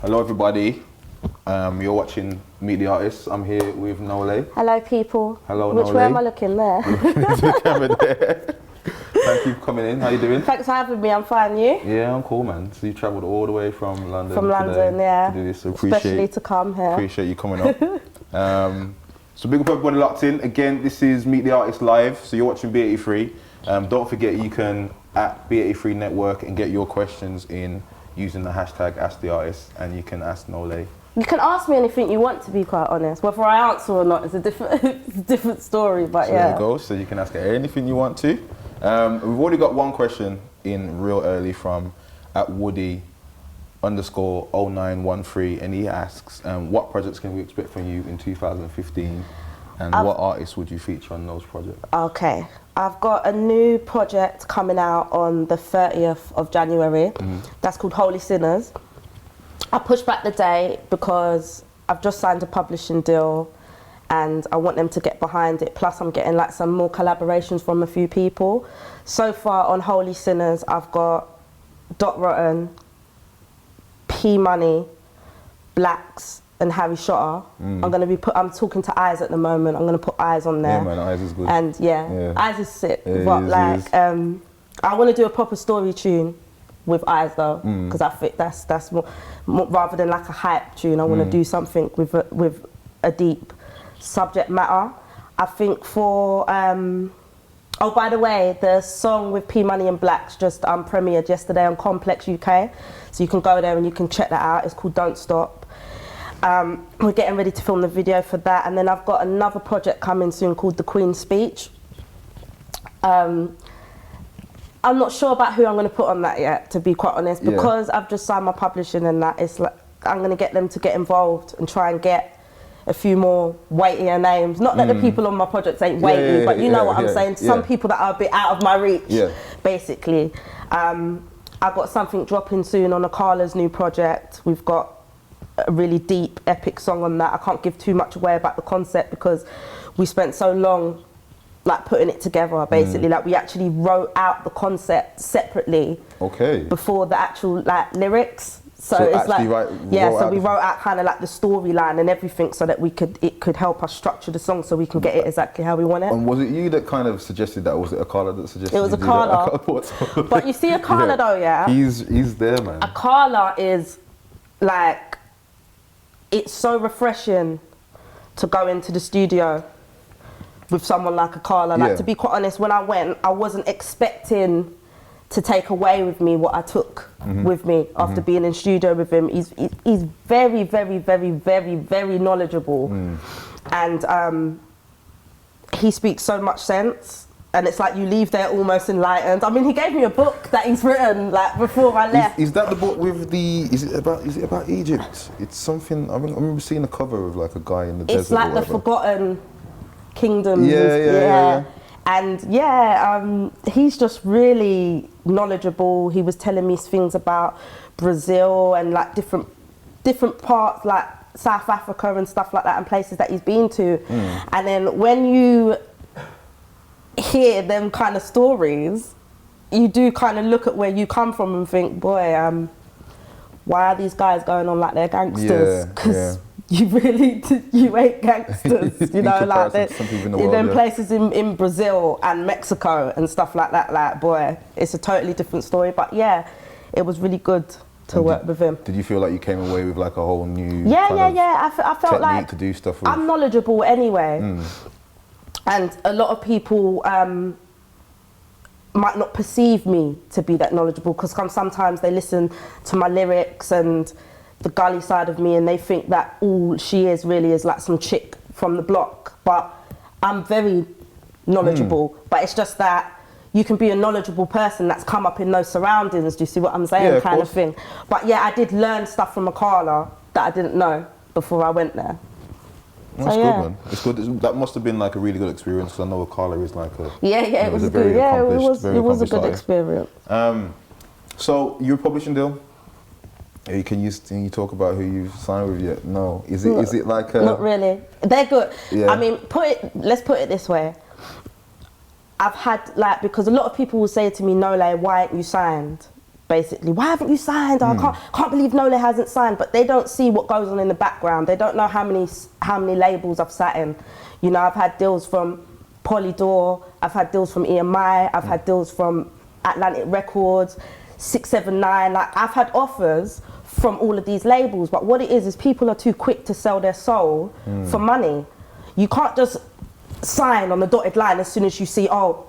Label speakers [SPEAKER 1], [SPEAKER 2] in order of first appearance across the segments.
[SPEAKER 1] Hello everybody, you're watching Meet the Artist. I'm here with Nole.
[SPEAKER 2] Hello people.
[SPEAKER 1] Hello
[SPEAKER 2] Which
[SPEAKER 1] Nole.
[SPEAKER 2] way am I looking there?
[SPEAKER 1] Thank you for coming in, how you doing?
[SPEAKER 2] Thanks for having me, I'm fine, you?
[SPEAKER 1] Yeah, I'm cool man. So you travelled all the way from London
[SPEAKER 2] From London,
[SPEAKER 1] today
[SPEAKER 2] yeah.
[SPEAKER 1] to do this, so
[SPEAKER 2] Especially to come here.
[SPEAKER 1] Appreciate you coming up. So big up everybody locked in. Again, this is Meet the Artist Live, so you're watching be83. Don't forget you can at be83 Network and get your questions in using the hashtag #AskTheArtist, and you can ask Nole.
[SPEAKER 2] You can ask me anything you want, to be quite honest. Whether I answer or not is a different story, but
[SPEAKER 1] so
[SPEAKER 2] yeah.
[SPEAKER 1] There you go, so you can ask anything you want to. We've already got one question in real early from at Woody_0913, and he asks, what projects can we expect from you in 2015, and what artists would you feature on those projects?
[SPEAKER 2] Okay, I've got a new project coming out on the 30th of January. That's called Holy Sinners. I pushed back the date because I've just signed a publishing deal and I want them to get behind it. Plus I'm getting like some more collaborations from a few people. So far on Holy Sinners, I've got Dot Rotten, P Money, Blacks, and Harry Shotter. I'm talking to Eyes at the moment. I'm gonna put Eyes on there.
[SPEAKER 1] Yeah man, Eyes is good.
[SPEAKER 2] And yeah. Eyes is sick.
[SPEAKER 1] Yeah,
[SPEAKER 2] but like, I want to do a proper story tune with Eyes though, because I think that's more rather than like a hype tune. I want to do something with a deep subject matter. I think for oh, by the way, the song with P Money and Blacks just premiered yesterday on Complex UK, so you can go there and you can check that out. It's called Don't Stop. We're getting ready to film the video for that, and then I've got another project coming soon called The Queen's Speech. I'm not sure about who I'm going to put on that yet, to be quite honest, because I've just signed my publishing and that. It's like I'm going to get them to get involved and try and get a few more weightier names. Not that the people on my projects ain't weighty, but you know what I'm saying. Some people that are a bit out of my reach, basically. I've got something dropping soon on Akala's new project. We've got a really deep, epic song on that. I can't give too much away about the concept because we spent so long like putting it together, basically. Like we actually wrote out the concept separately before the actual like lyrics. So it's like, so we wrote out kind of like the storyline and everything so that it could help us structure the song so we can get it exactly how we want it.
[SPEAKER 1] And was it you that kind of suggested that, or was it Akala that suggested?
[SPEAKER 2] It was Akala. But you see Akala though,
[SPEAKER 1] he's there, man.
[SPEAKER 2] Akala is like, it's so refreshing to go into the studio with someone like Akala. Like, to be quite honest, when I went, I wasn't expecting to take away with me what I took with me after being in studio with him. He's very, very, very, very, very knowledgeable. And he speaks so much sense. And it's like you leave there almost enlightened. I mean, he gave me a book that he's written like before I left.
[SPEAKER 1] Is that the book with the? Is it about Egypt? It's something. I remember seeing the cover of like a guy in the desert.
[SPEAKER 2] It's like the Forgotten Kingdoms.
[SPEAKER 1] Yeah.
[SPEAKER 2] And he's just really knowledgeable. He was telling me things about Brazil and like different parts, like South Africa and stuff like that, and places that he's been to. And then when you hear them kind of stories, you do kind of look at where you come from and think, boy, why are these guys going on like they're gangsters? Because you ain't gangsters, you know, like in them places in Brazil and Mexico and stuff like that. Like, boy, it's a totally different story. But yeah, it was really good to work with him.
[SPEAKER 1] Did you feel like you came away with like a whole new
[SPEAKER 2] I felt like
[SPEAKER 1] to do stuff with?
[SPEAKER 2] I'm knowledgeable anyway. And a lot of people might not perceive me to be that knowledgeable because sometimes they listen to my lyrics and the gully side of me and they think that all she is really is like some chick from the block. But I'm very knowledgeable. But it's just that you can be a knowledgeable person that's come up in those surroundings. Do you see what I'm saying? Kind of thing. But yeah, I did learn stuff from Akala that I didn't know before I went there.
[SPEAKER 1] That's good, man. It's good. That must have been like a really good experience because I know Akala is like a
[SPEAKER 2] it was good. Yeah, it was a good experience.
[SPEAKER 1] So your publishing deal? Can you talk about who you've signed with yet? No. Is it like a...
[SPEAKER 2] Not really. They're good. I mean, let's put it this way. I've had like, because a lot of people will say to me, Nole, why aren't you signed? basically, why haven't you signed? I can't believe Nole hasn't signed. But they don't see what goes on in the background. They don't know how many labels I've sat in. You know, I've had deals from Polydor, I've had deals from EMI, I've had deals from Atlantic Records, 679. Like, I've had offers from all of these labels, but what it is people are too quick to sell their soul for money. You can't just sign on the dotted line as soon as you see, oh,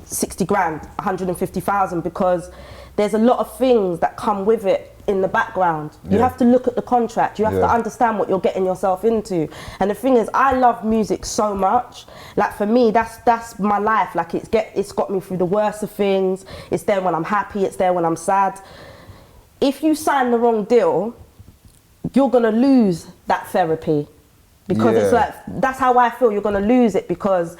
[SPEAKER 2] 60 grand, 150,000, because there's a lot of things that come with it in the background. You have to look at the contract, you have to understand what you're getting yourself into. And the thing is, I love music so much. Like, for me, that's my life. Like, it's got me through the worst of things. It's there when I'm happy, it's there when I'm sad. If you sign the wrong deal, you're gonna lose that therapy. Because it's like, that's how I feel, you're gonna lose it, because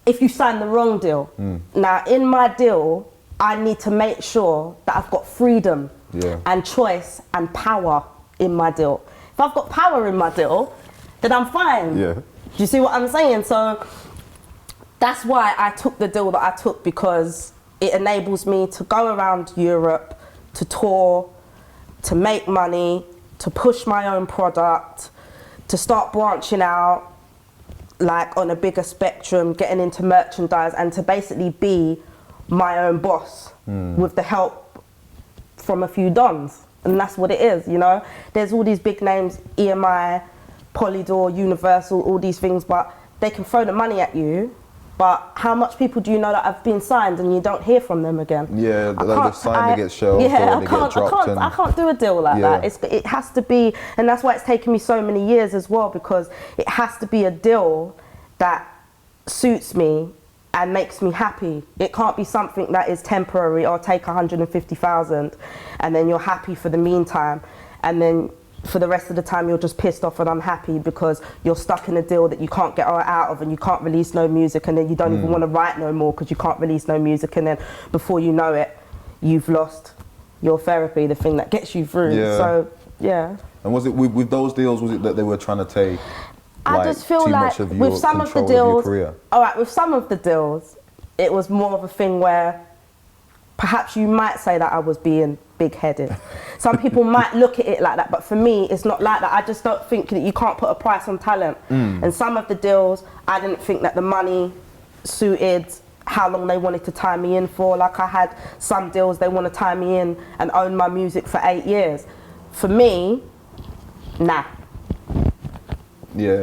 [SPEAKER 2] if you sign the wrong deal. Now, in my deal, I need to make sure that I've got freedom and choice and power in my deal. If I've got power in my deal, then I'm fine. Do you see what I'm saying? So that's why I took the deal that I took, because it enables me to go around Europe, to tour, to make money, to push my own product, to start branching out, like, on a bigger spectrum, getting into merchandise, and to basically be my own boss with the help from a few dons. And that's what it is, you know? There's all these big names, EMI, Polydor, Universal, all these things, but they can throw the money at you. But how much people do you know that have been signed and you don't hear from them again?
[SPEAKER 1] Yeah, they sign, they get shelved, or they get dropped.
[SPEAKER 2] I can't do a deal like that. It has to be, and that's why it's taken me so many years as well, because it has to be a deal that suits me and makes me happy. It can't be something that is temporary, or take 150,000 and then you're happy for the meantime, and then for the rest of the time you're just pissed off and unhappy because you're stuck in a deal that you can't get out of, and you can't release no music, and then you don't even want to write no more because you can't release no music, and then before you know it, you've lost your therapy, the thing that gets you through. So
[SPEAKER 1] and was it with those deals, was it that they were trying to take
[SPEAKER 2] I just feel like with some of the deals, with some of the deals, it was more of a thing where perhaps you might say that I was being big-headed. Some people might look at it like that, but for me, it's not like that. I just don't think that you can't put a price on talent. And some of the deals, I didn't think that the money suited how long they wanted to tie me in for. Like, I had some deals, they want to tie me in and own my music for 8 years. For me, nah.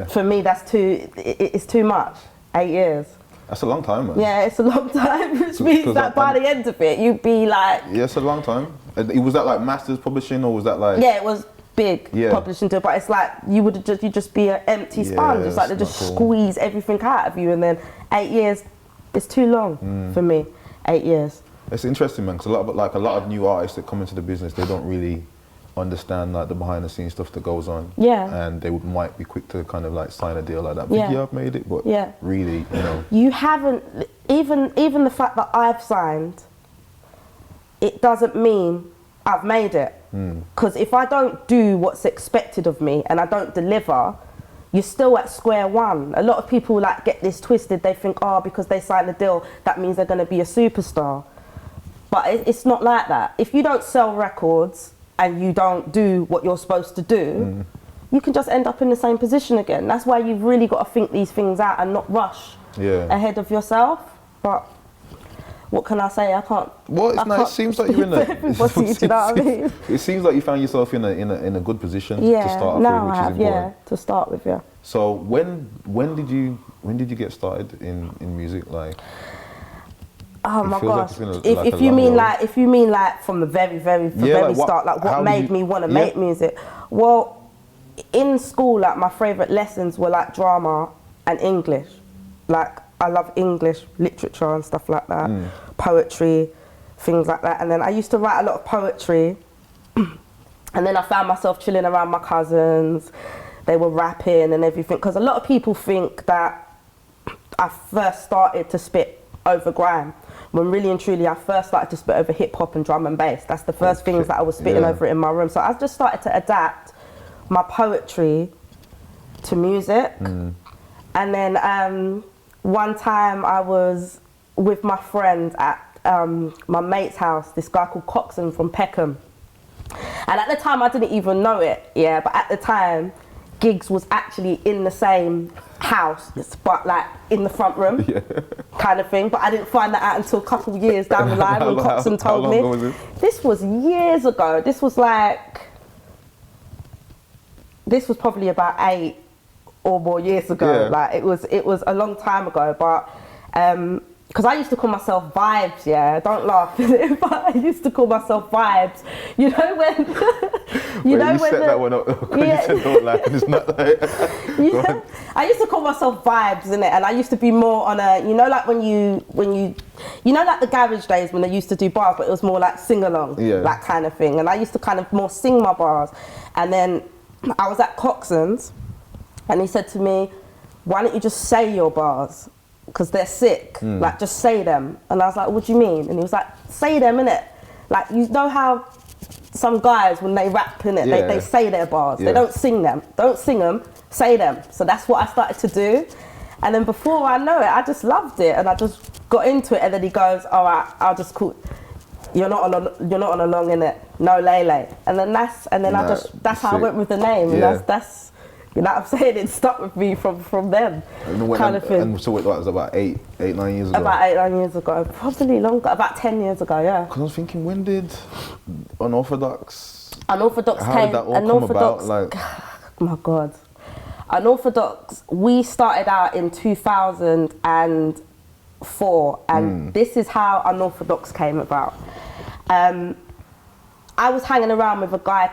[SPEAKER 2] For me, it's too much. 8 years.
[SPEAKER 1] That's a long time, man.
[SPEAKER 2] Yeah, it's a long time, which means that by the end of it, you'd be like...
[SPEAKER 1] Yeah, it's a long time. Was that like Masters Publishing, or was that like...
[SPEAKER 2] Yeah, it was big publishing deal, but it's like you'd just be an empty sponge. It's like they just squeeze everything out of you, and then 8 years, it's too long for me. 8 years. It's
[SPEAKER 1] interesting, man, because a lot of new artists that come into the business, they don't really understand like the behind the scenes stuff that goes on, and they might be quick to kind of like sign a deal like that. But I've made it, but really, you know, you
[SPEAKER 2] haven't. Even the fact that I've signed, it doesn't mean I've made it. Because if I don't do what's expected of me and I don't deliver, you're still at square one. A lot of people like get this twisted. They think, oh, because they signed a deal, that means they're going to be a superstar. But it's not like that. If you don't sell records and you don't do what you're supposed to do, you can just end up in the same position again. That's why you've really got to think these things out and not rush ahead of yourself. But what can I say? I can't.
[SPEAKER 1] Well, it seems like you're in a.
[SPEAKER 2] You know what I mean?
[SPEAKER 1] It seems like you found yourself in a good position to start off with, which is important.
[SPEAKER 2] To start with,
[SPEAKER 1] So when did you get started in music? Like,
[SPEAKER 2] oh my gosh! If you mean like from the very start, like what made me want to make music? Well, in school, like my favorite lessons were like drama and English. Like, I love English literature and stuff like that, poetry, things like that. And then I used to write a lot of poetry, and then I found myself chilling around my cousins. They were rapping and everything, because a lot of people think that I first started to spit over grime, when really and truly I first started to spit over hip hop and drum and bass. That's the first things that I was spitting over in my room. So I just started to adapt my poetry to music. And then one time I was with my friend at my mate's house, this guy called Coxon from Peckham. And at the time, I didn't even know it, yeah, but at the time, gigs was actually in the same house, but like in the front room, kind of thing. But I didn't find that out until a couple of years down the line when Coxon told me.
[SPEAKER 1] Was it?
[SPEAKER 2] This was years ago. This was probably about 8 or more years ago. Like it was a long time ago, but because I used to call myself Vibes, yeah, don't laugh, but I used to call myself Vibes. You know when, you
[SPEAKER 1] set that one up, you said don't laugh, it's not like,
[SPEAKER 2] I used to call myself Vibes, innit, and I used to be more on a, you know, like when you know, like the garage days when they used to do bars, but it was more like sing-along, that kind of thing, and I used to kind of more sing my bars, and then I was at Coxon's, and he said to me, why don't you just say your bars? Because they're sick, like just say them. And I was like, what do you mean? And he was like, say them, innit? Like, you know how some guys, when they rap, innit, they say their bars. They don't sing them. Don't sing them, say them. So that's what I started to do. And then before I know it, I just loved it. And I just got into it. And then he goes, all right, I'll just call, you're not on a long, innit? No Lele. And then that's how I went with the name. And that's you know what I'm saying? It stuck with me from them, kind of thing. And
[SPEAKER 1] so it was about 8, 9 years ago?
[SPEAKER 2] About 8, 9 years ago. Probably longer, about 10 years ago, yeah.
[SPEAKER 1] Because I was thinking, when did Unorthodox
[SPEAKER 2] came, how did that all come about? Like, oh my God. Unorthodox, we started out in 2004, and this is how Unorthodox came about. I was hanging around with a guy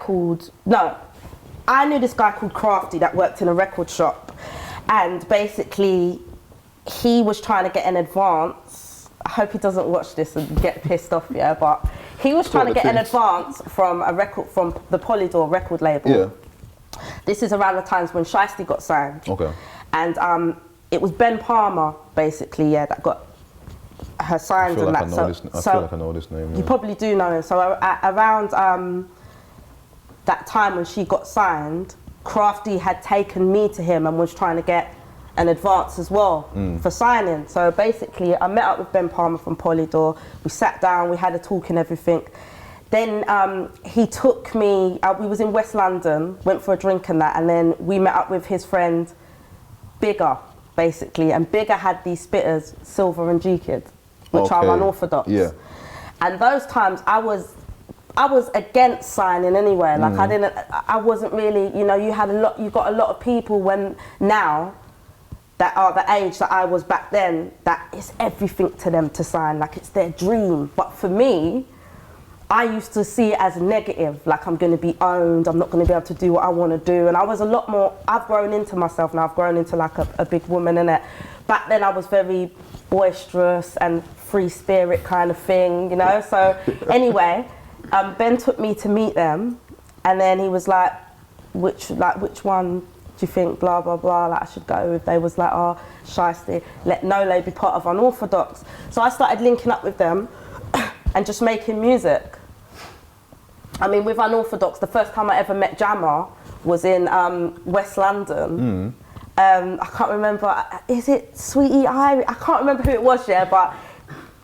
[SPEAKER 2] I knew this guy called Crafty that worked in a record shop, and basically he was trying to get an advance. I hope he doesn't watch this and get pissed off, yeah, but he was trying to get an advance from the Polydor record label. Yeah. This is around the times when Shiesty got signed. Okay. And it was Ben Palmer, basically, that got her signed and that. I feel like I know this name. You probably do know him. So around that time when she got signed, Crafty had taken me to him and was trying to get an advance as well for signing. So basically, I met up with Ben Palmer from Polydor. We sat down, we had a talk and everything. Then he took me, we was in West London, went for a drink and that, and then we met up with his friend Bigger, basically. And Bigger had these spitters, Silver and G-Kid, which are unorthodox. Yeah. And those times I was against signing anyway. Like I wasn't really, you know, you got a lot of people now that are the age that I was back then, that it's everything to them to sign, like it's their dream. But for me, I used to see it as negative, like I'm going to be owned, I'm not going to be able to do what I want to do. And I was a lot more, I've grown into myself now, I've grown into like a big woman, innit? Back then I was very boisterous and free spirit kind of thing, you know? So anyway, Ben took me to meet them, and then he was like, which one do you think, blah, blah, blah, like I should go with? They was like, oh, Shiesty, let Nole be part of Unorthodox. So I started linking up with them and just making music. I mean, with Unorthodox, the first time I ever met Jammer was in West London. I can't remember, is it Sweetie Irie? I can't remember who it was, but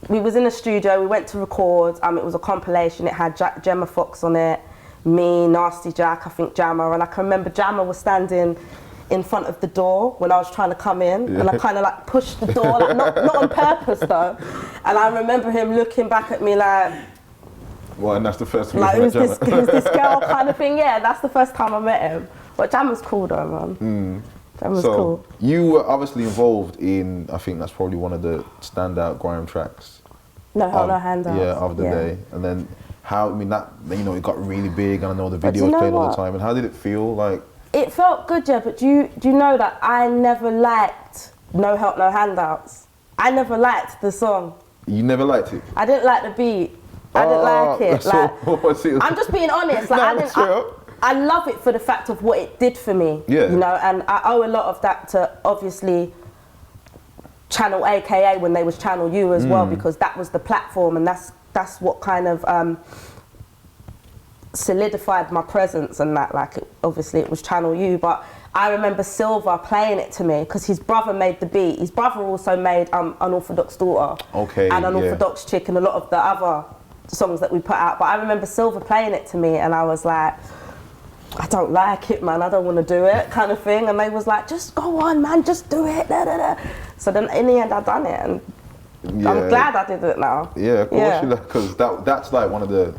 [SPEAKER 2] we was in a studio, we went to record, it was a compilation, it had Gemma Fox on it, me, Nasty Jack, I think Jammer, and I can remember Jammer was standing in front of the door when I was trying to come in, and I kind of like pushed the door, like not on purpose though, and I remember him looking back at me like,
[SPEAKER 1] well, and that's the first time
[SPEAKER 2] like, who's this girl kind of thing, that's the first time I met him. But Jammer's cool though, man. Jammer's cool.
[SPEAKER 1] You were obviously involved in, I think that's probably one of the standout grime tracks.
[SPEAKER 2] No handouts.
[SPEAKER 1] Yeah, of the day. And then how, I mean, that, you know, it got really big, and I know the videos played all the time. And how did it feel like?
[SPEAKER 2] It felt good, yeah, but do you know that I never liked No Help, No Handouts? I never liked the song.
[SPEAKER 1] You never liked it?
[SPEAKER 2] I didn't like the beat. I didn't like it. Like, I'm just being honest. Like, I love it for the fact of what it did for me. Yeah. You know, and I owe a lot of that to, obviously, Channel AKA when they was Channel U as well, because that was the platform, and that's what kind of solidified my presence and that, like, obviously it was Channel U, but I remember Silver playing it to me because his brother made the beat. His brother also made Unorthodox Daughter and Unorthodox Chick and a lot of the other songs that we put out. But I remember Silver playing it to me and I was like, I don't like it, man, I don't want to do it, kind of thing. And they was like, just go on, man, just do it. Da, da, da. So then in the end I done it and I'm glad I did it now.
[SPEAKER 1] Yeah, of course, because that's like one of the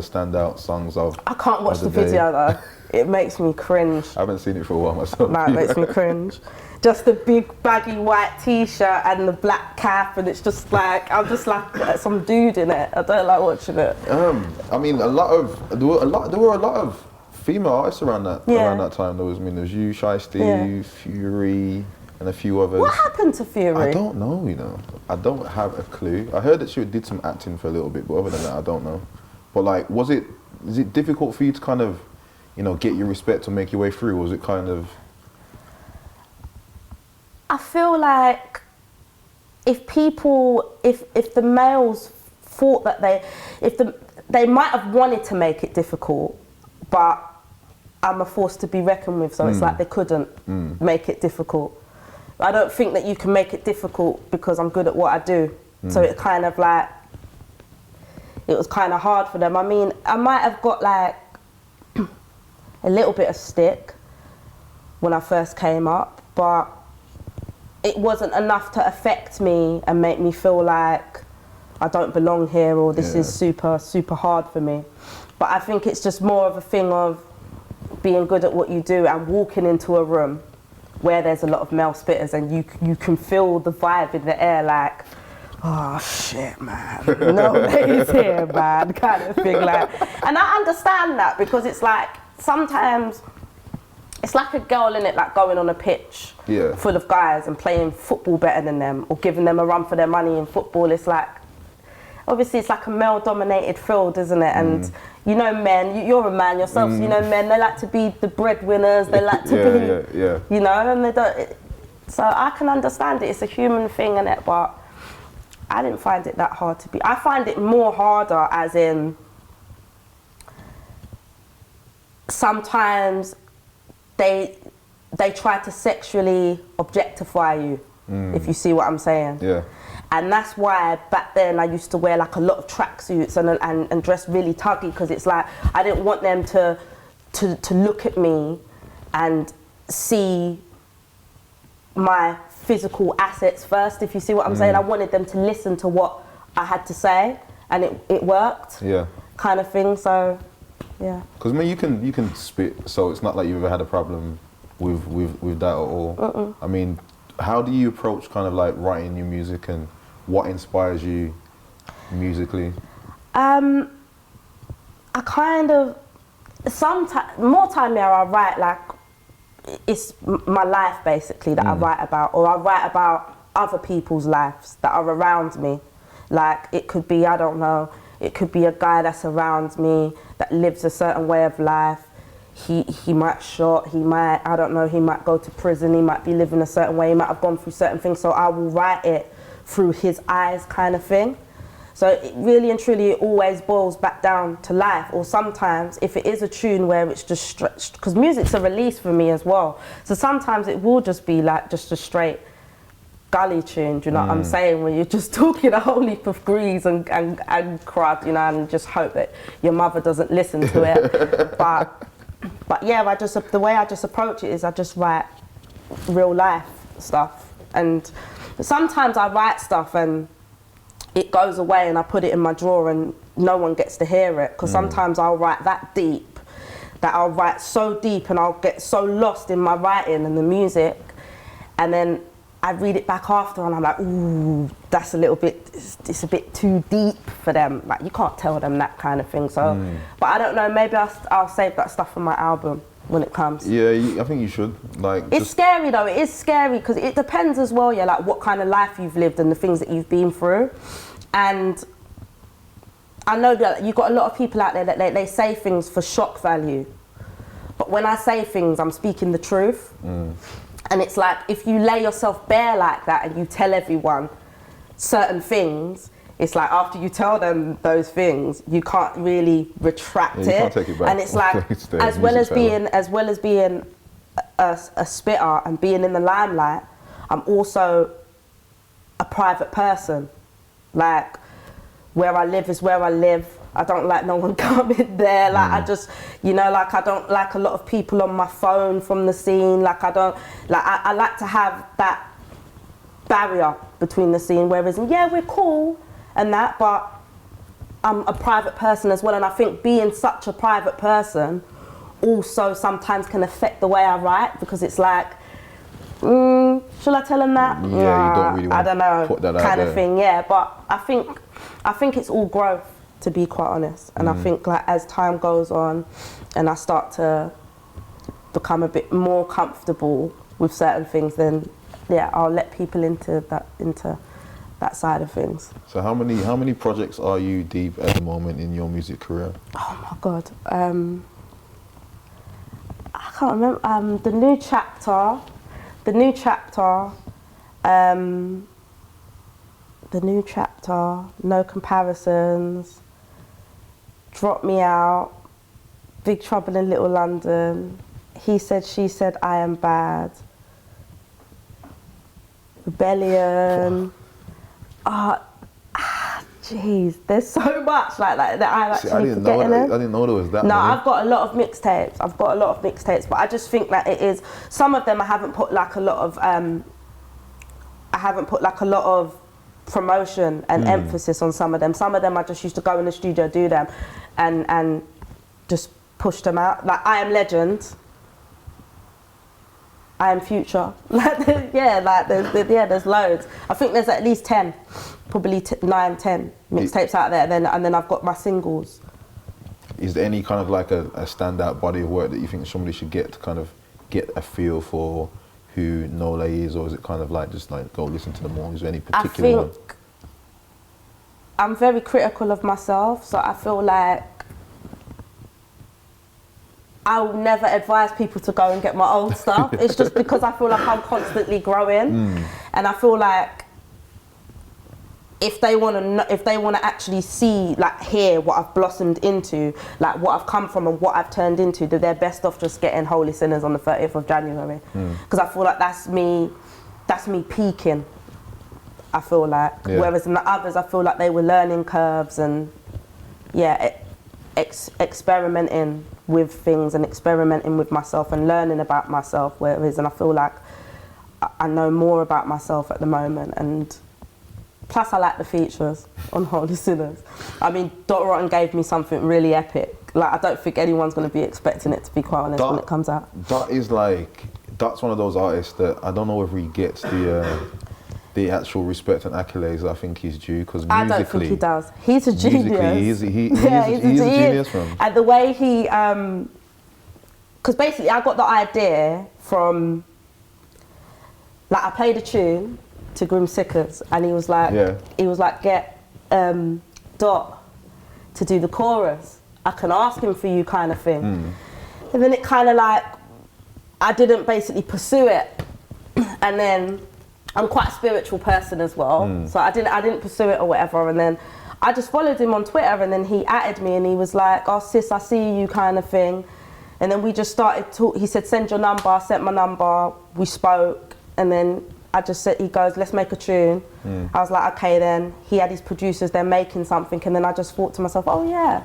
[SPEAKER 1] standout songs of.
[SPEAKER 2] I can't watch the video though. It makes me cringe.
[SPEAKER 1] I haven't seen it for a while myself.
[SPEAKER 2] No, it makes me cringe. Just the big baggy white t-shirt and the black cap, and it's just like I'm just like some dude in it. I don't like watching it.
[SPEAKER 1] I mean, there were a lot of female artists around that time. There was you, Shiesty, Fury, and a few others.
[SPEAKER 2] What happened to Fury?
[SPEAKER 1] I don't know, I don't have a clue. I heard that she did some acting for a little bit, but other than that, I don't know. But like, is it difficult for you to kind of, get your respect or make your way through? Or was it kind of?
[SPEAKER 2] I feel like if the males thought that they might have wanted to make it difficult, but I'm a force to be reckoned with, so it's like they couldn't make it difficult. I don't think that you can make it difficult because I'm good at what I do. So it kind of like, it was kind of hard for them. I mean, I might have got like a little bit of stick when I first came up, but it wasn't enough to affect me and make me feel like I don't belong here or this is super, super hard for me. But I think it's just more of a thing of being good at what you do and walking into a room where there's a lot of male spitters and you can feel the vibe in the air like, oh shit, man, nobody's here, man, kind of thing. Like, and I understand that because it's like, sometimes it's like a girl in it, like going on a pitch full of guys and playing football better than them or giving them a run for their money in football. It's like, obviously it's like a male-dominated field, isn't it? And men, you're a man yourself, so men, they like to be the breadwinners, they like to be, and they don't, so I can understand it, it's a human thing, innit? But I didn't find it that hard to be. I find it more harder as in, sometimes they try to sexually objectify you, if you see what I'm saying. Yeah. And that's why back then I used to wear like a lot of tracksuits and dress really tuggy, because it's like I didn't want them to look at me and see my physical assets first, if you see what I'm saying. I wanted them to listen to what I had to say, and it worked. Yeah. Kind of thing. So, yeah. Because
[SPEAKER 1] I mean, you can spit, so it's not like you've ever had a problem with that at all. I mean, how do you approach kind of like writing new music, and what inspires you musically? I kind of, more time I write like, it's my life basically that I write about, or I write about other people's lives that are around me. Like it could be, I don't know, it could be a guy that's around me that lives a certain way of life. He might shot, he might, I don't know, he might go to prison, he might be living a certain way, he might have gone through certain things, so I will write it through his eyes kind of thing. So it really and truly, it always boils back down to life. Or sometimes, if it is a tune where it's just stretched, because music's a release for me as well, so sometimes it will just be like just a straight gully tune, do you know what I'm saying, when you're just talking a whole heap of grease and crud, and just hope that your mother doesn't listen to it. But yeah, the way I just approach it is I just write real life stuff. And sometimes I write stuff and it goes away and I put it in my drawer and no one gets to hear it. Because sometimes I'll write that deep, that I'll write so deep and I'll get so lost in my writing and the music. And then I read it back after and I'm like, ooh, that's a little bit, it's a bit too deep for them. Like, you can't tell them that kind of thing. So, but I don't know, maybe I'll save that stuff for my album when it comes. Yeah, I think you should. Like,
[SPEAKER 2] it's scary though, it is scary, because it depends as well, like what kind of life you've lived and the things that you've been through. And I know that you've got a lot of people out there that they say things for shock value. But when I say things, I'm speaking the truth. And it's like, if you lay yourself bare like that and you tell everyone certain things, it's like after you tell them those things, you can't really retract it.
[SPEAKER 1] You can't take it back.
[SPEAKER 2] And it's like, as well as being a spitter and being in the limelight, I'm also a private person. Like, where I live is where I live. I don't like no one coming there. Like, I just, you know, like, I don't like a lot of people on my phone from the scene. Like, I like to have that barrier between the scene, whereas, yeah, we're cool and that, but I'm a private person as well. And I think being such a private person also sometimes can affect the way I write, because it's like, should I tell him that?
[SPEAKER 1] Yeah, you don't really want
[SPEAKER 2] I don't know,
[SPEAKER 1] to put that out
[SPEAKER 2] kind
[SPEAKER 1] there.
[SPEAKER 2] of thing. Yeah, but I think it's all growth, to be quite honest. And I think, like, as time goes on and I start to become a bit more comfortable with certain things, then yeah, I'll let people into that side of things.
[SPEAKER 1] So how many projects are you deep at the moment in your music career?
[SPEAKER 2] Oh my God, I can't remember. The new chapter, No Comparisons, Drop Me Out, Big Trouble in Little London, He Said, She Said, I Am Bad, Rebellion. Jeez, there's so much like that I'm actually forgetting.
[SPEAKER 1] I didn't know there was that.
[SPEAKER 2] No,
[SPEAKER 1] many.
[SPEAKER 2] I've got a lot of mixtapes. But I just think that it is, some of them I haven't put like a lot of promotion and emphasis on some of them. Some of them I just used to go in the studio, do them, and just push them out. Like I Am Legend, I Am Future. There's loads. I think there's at least 10, probably 9, 10 mixtapes out there. And then I've got my singles.
[SPEAKER 1] Is there any kind of like a standout body of work that you think somebody should get to kind of get a feel for who Nole is, or is it kind of like just like go listen to them all? Is there any particular one?
[SPEAKER 2] I'm very critical of myself, so I feel like I will never advise people to go and get my old stuff. It's just because I feel like I'm constantly growing, and I feel like if they want to actually see, like, hear what I've blossomed into, like what I've come from and what I've turned into, they're best off just getting Holy Sinners on the 30th of January, because I feel like that's me peaking. I feel like, whereas in the others, I feel like they were learning curves and experimenting with things and experimenting with myself and learning about myself. Whereas, and I feel like I know more about myself at the moment, and plus I like the features on Holy Sinners. I mean, Dot Rotten gave me something really epic. Like, I don't think anyone's going to be expecting it, to be quite honest, when it comes out.
[SPEAKER 1] Dot is like, Dot's one of those artists that I don't know if he gets the actual respect and accolades I think he's due, because musically...
[SPEAKER 2] I don't think he does. He's a genius.
[SPEAKER 1] He's a genius from...
[SPEAKER 2] And the way he... Because basically I got the idea from... Like, I played a tune to Grim Sickers, and he was like, get Dot to do the chorus. I can ask him for you, kind of thing. And then it kind of like, I didn't basically pursue it. And then I'm quite a spiritual person as well, so I didn't pursue it or whatever. And then I just followed him on Twitter, and then he added me, and he was like, "Oh sis, I see you," kind of thing. And then we just started talk. He said, "Send your number." I sent my number. We spoke, and then I just said, he goes, "Let's make a tune." I was like, okay then. He had his producers, they're making something, and then I just thought to myself, oh yeah,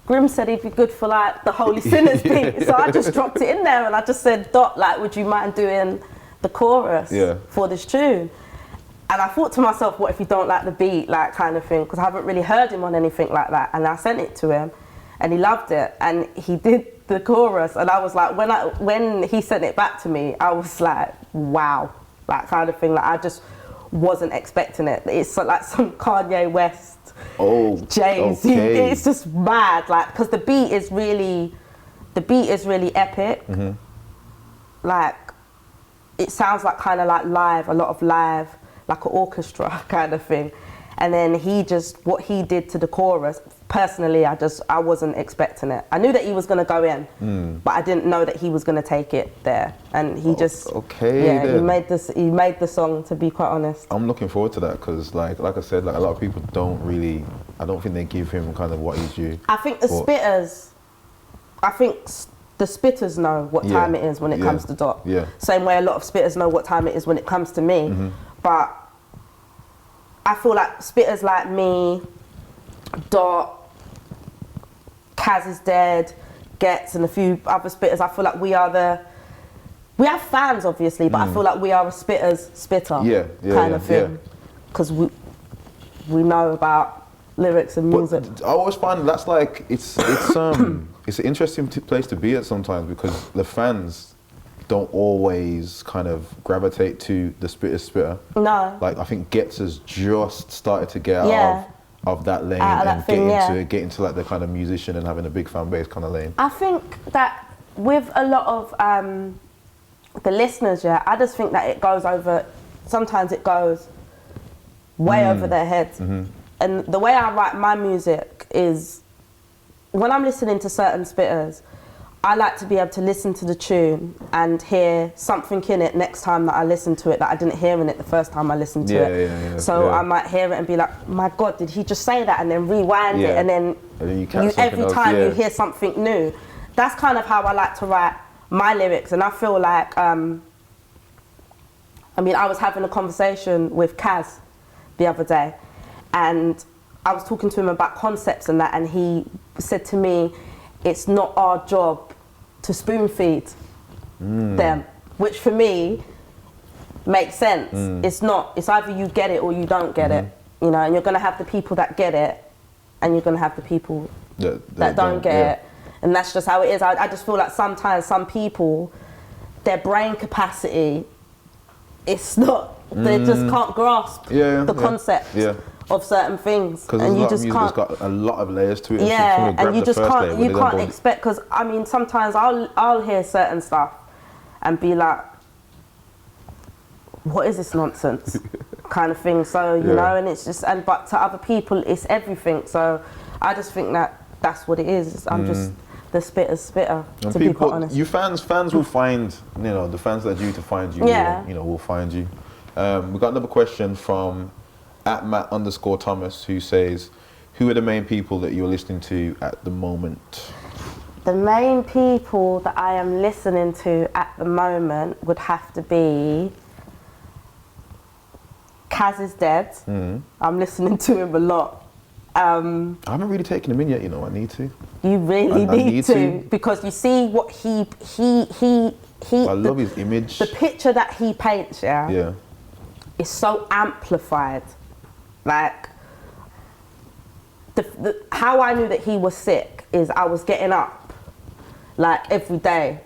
[SPEAKER 2] Grim said he'd be good for like the Holy Sinners beat. So I just dropped it in there, and I just said, Dot, like, would you mind doing the chorus for this tune? And I thought to myself, what if you don't like the beat, like, kind of thing, because I haven't really heard him on anything like that. And I sent it to him, and he loved it, and he did the chorus. And I was like, when he sent it back to me, I was like, wow, that kind of thing. Like, I just wasn't expecting it. It's like some Kanye West, Jay-Z.
[SPEAKER 1] Okay.
[SPEAKER 2] It's just mad, like, because the beat is really epic. Like, it sounds like kind of like live, a lot of live, like an orchestra kind of thing. And then what he did to the chorus, personally, I wasn't expecting it. I knew that he was going to go in, but I didn't know that he was going to take it there. And he he made the song, to be quite honest.
[SPEAKER 1] I'm looking forward to that, because like I said, like, a lot of people I don't think they give him kind of what he's due.
[SPEAKER 2] I think the spitters, the spitters know what time it is when it comes to Dot.
[SPEAKER 1] Yeah.
[SPEAKER 2] Same way a lot of spitters know what time it is when it comes to me. But I feel like spitters like me, Dot, Kaz is Dead, Gets, and a few other spitters, I feel like we have fans obviously, but I feel like we are a spitter's spitter kind of thing. Because we know about lyrics and music.
[SPEAKER 1] But I always find that's like, it's an interesting place to be at sometimes, because the fans don't always kind of gravitate to the spitter. No. Like, I think Gets has just started to get out of that lane and get into like the kind of musician and having a big fan base kind of lane. I think that with a lot of the listeners, I just think that it goes over, sometimes it goes way over their heads. And the way I write my music is, when I'm listening to certain spitters, I like to be able to listen to the tune and hear something in it next time that I listen to it that I didn't hear in it the first time I listened to it. So I might hear it and be like, my God, did he just say that? And then rewind it, and then every time you hear something new. That's kind of how I like to write my lyrics. And I feel like, I was having a conversation with Kaz the other day, and I was talking to him about concepts and that, and he said to me, it's not our job to spoon feed them, which for me makes sense. It's not, it's either you get it or you don't get it, you know, and you're gonna have the people that get it, and you're gonna have the people that don't get it. And that's just how it is. I just feel like sometimes some people, their brain capacity, it's not, they just can't grasp the concept of certain things, and you just can't. It's got a lot of layers to it.
[SPEAKER 2] And you just can't. You can't expect, because I mean, sometimes I'll hear certain stuff and be like, "What is this nonsense?" kind of thing. So you know, and it's just, but to other people, it's everything. So I just think that that's what it is. I'm just the spitter's spitter. And to be quite honest,
[SPEAKER 1] you fans will find, you know, the fans that are due to find you. Will find you. We got another question from @Matt_Thomas, who says, who are the main people that you're listening to at the moment?
[SPEAKER 2] The main people that I am listening to at the moment would have to be Kaz is Dead. I'm listening to him a lot.
[SPEAKER 1] I haven't really taken him in yet, you know, I need to.
[SPEAKER 2] You really need to, because you see what he
[SPEAKER 1] I love his image.
[SPEAKER 2] The picture that he paints, is so amplified. Like, how I knew that he was sick is I was getting up like every day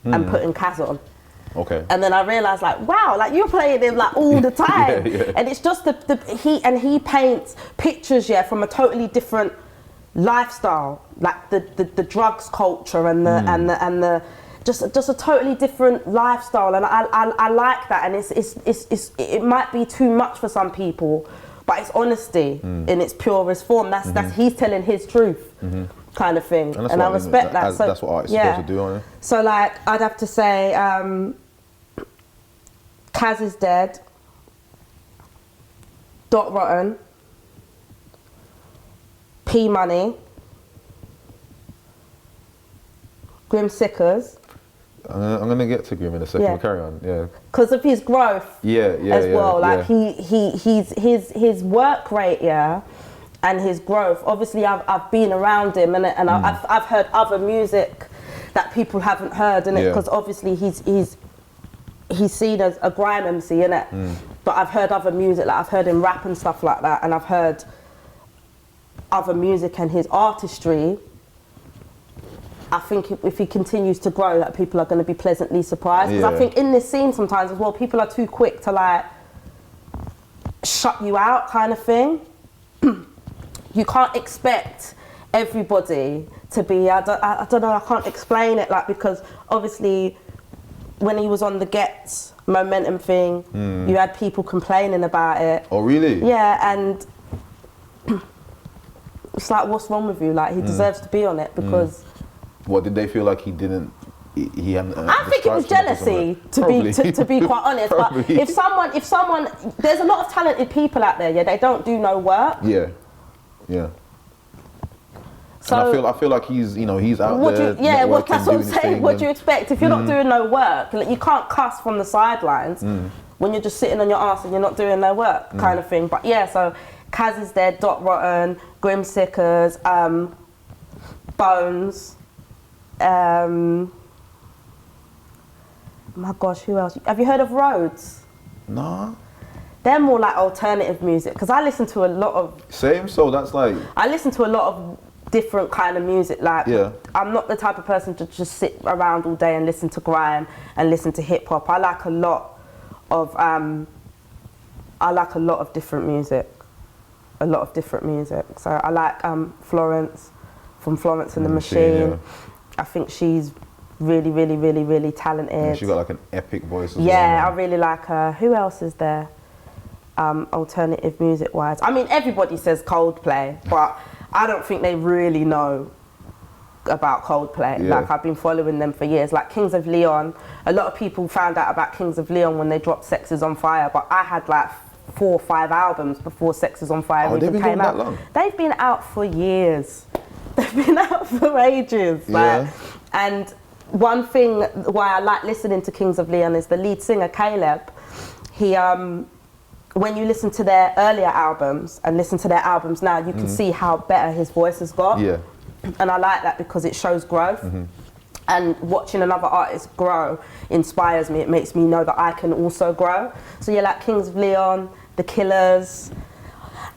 [SPEAKER 2] and putting Kaz on.
[SPEAKER 1] Okay.
[SPEAKER 2] And then I realized, like, wow, like you're playing him like all the time. And it's just he paints pictures, from a totally different lifestyle, like the drugs culture and the just a totally different lifestyle, and I like that. And it might be too much for some people, but it's honesty in its purest form. That's he's telling his truth, kind of thing, and I respect that. So
[SPEAKER 1] that's what artists are supposed to do, aren't they?
[SPEAKER 2] So like, I'd have to say, Kaz is Dead, Dot Rotten, P Money, Grim Sickers.
[SPEAKER 1] I'm gonna get to Grime in a second. We'll carry on,
[SPEAKER 2] Because of his growth, as well. Like his work rate, and his growth. Obviously, I've been around him, and I've heard other music that people haven't heard, and because obviously he's seen as a grime MC, innit? But I've heard other music, like I've heard him rap and stuff like that, and I've heard other music and his artistry. I think if he continues to grow, that people are going to be pleasantly surprised. Because I think in this scene sometimes as well, people are too quick to like shut you out, kind of thing. You can't expect everybody to be. I don't know. I can't explain it, like, because obviously when he was on the Gets Momentum thing, you had people complaining about it.
[SPEAKER 1] Oh really?
[SPEAKER 2] Yeah, and it's like, what's wrong with you? Like, he deserves to be on it because.
[SPEAKER 1] What, did they feel like he didn't? He hadn't.
[SPEAKER 2] I think it was jealousy, to be quite honest. But if someone, there's a lot of talented people out there. They don't do no work.
[SPEAKER 1] Yeah.
[SPEAKER 2] So
[SPEAKER 1] and I feel like he's, you know, he's out there.
[SPEAKER 2] That's what I'm saying. What do you expect if you're not doing no work? Like, you can't cuss from the sidelines when you're just sitting on your ass and you're not doing no work, kind of thing. But yeah, so Kaz is there, Dot Rotten, Grim Sickers, Bones. My gosh, who else? Have you heard of Rhodes?
[SPEAKER 1] Nah.
[SPEAKER 2] They're more like alternative music, because I listen to a lot of...
[SPEAKER 1] Same, so that's like...
[SPEAKER 2] I listen to a lot of different kind of music. Like, I'm not the type of person to just sit around all day and listen to grime and listen to hip hop. I like a lot of different music. A lot of different music. So I like Florence, from Florence and the Machine. Yeah. I think she's really, really, really, really talented.
[SPEAKER 1] Yeah, she got like an epic voice as well.
[SPEAKER 2] Yeah, I really like her. Who else is there? Alternative music wise. I mean, everybody says Coldplay, but I don't think they really know about Coldplay.
[SPEAKER 1] Yeah.
[SPEAKER 2] Like, I've been following them for years. Like Kings of Leon, a lot of people found out about Kings of Leon when they dropped Sex is on Fire, but I had like 4 or 5 albums before Sex is on Fire even came out.
[SPEAKER 1] That long?
[SPEAKER 2] They've been out for years. They've been out for ages. Like, and one thing why I like listening to Kings of Leon is the lead singer, Caleb. He, when you listen to their earlier albums and listen to their albums now, you can see how better his voice has got. Yeah. And I like that because it shows growth. And watching another artist grow inspires me. It makes me know that I can also grow. So yeah, like Kings of Leon, The Killers.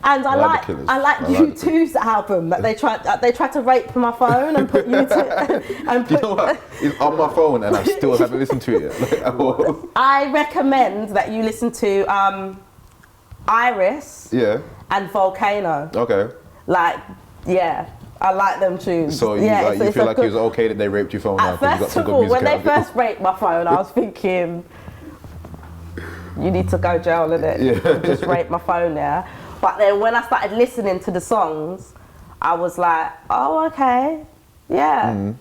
[SPEAKER 2] And I like U2's album that they tried to rape my phone and put U2 and put,
[SPEAKER 1] you know what? It's on my phone and I still haven't listened to it yet.
[SPEAKER 2] I recommend that you listen to Iris and Volcano.
[SPEAKER 1] Okay.
[SPEAKER 2] Like, yeah, I like them tunes.
[SPEAKER 1] So you feel like it was okay that they raped your phone now because you got some good music
[SPEAKER 2] when they first raped my phone, I was thinking, you need to go jail in it. Yeah. Just rape my phone there. But then when I started listening to the songs, I was like, oh, okay, yeah.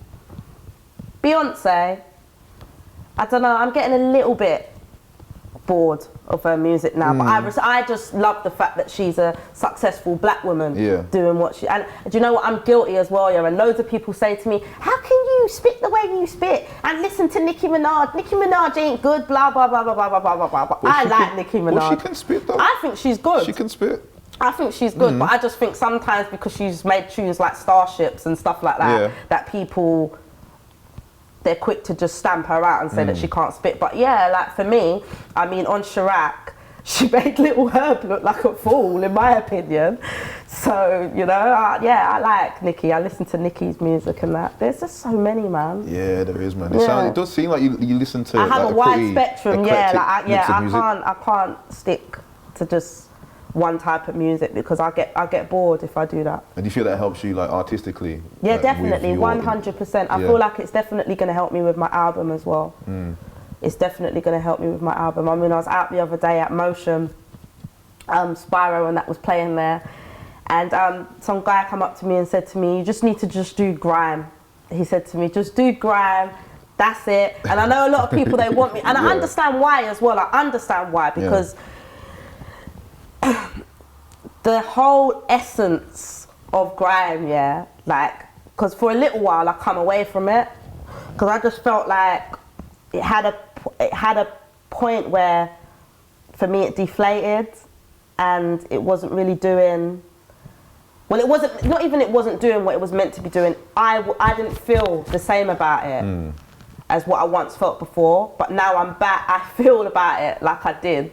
[SPEAKER 2] Beyonce, I don't know, I'm getting a little bit bored of her music now, but I just love the fact that she's a successful black woman doing what she, and do you know what, I'm guilty as well, and loads of people say to me, how can you spit the way you spit and listen to Nicki Minaj? Nicki Minaj ain't good, blah, blah, blah, blah, blah, blah, blah, blah, blah. I like Nicki Minaj.
[SPEAKER 1] Well, she can spit though.
[SPEAKER 2] I think she's good.
[SPEAKER 1] She can spit.
[SPEAKER 2] I think she's good, but I just think sometimes because she's made tunes like Starships and stuff like that, that people, they're quick to just stamp her out and say that she can't spit. But yeah, like for me, I mean, on Chirac, she made Little Herb look like a fool, in my opinion. So, you know, I like Nicki. I listen to Nicki's music and that. There's just so many, man.
[SPEAKER 1] Yeah, there is, man. It does seem like you listen to.
[SPEAKER 2] I have a wide spectrum. I can't stick to just one type of music because I get bored if I do that.
[SPEAKER 1] And do you feel that helps you like artistically?
[SPEAKER 2] Yeah, like, definitely, 100%. I feel like it's definitely going to help me with my album as well. It's definitely going to help me with my album. I mean, I was out the other day at Motion, Spyro, and that was playing there, and some guy come up to me and said to me, you just need to just do grime. He said to me, just do grime, that's it. And I know a lot of people, they want me, and I understand why as well. I understand why, because the whole essence of grime, like, because for a little while I come away from it, because I just felt like it had a point where, for me, it deflated, and it wasn't really doing. Well, it wasn't. Not even it wasn't doing what it was meant to be doing. I didn't feel the same about it as what I once felt before. But now I'm back. I feel about it like I did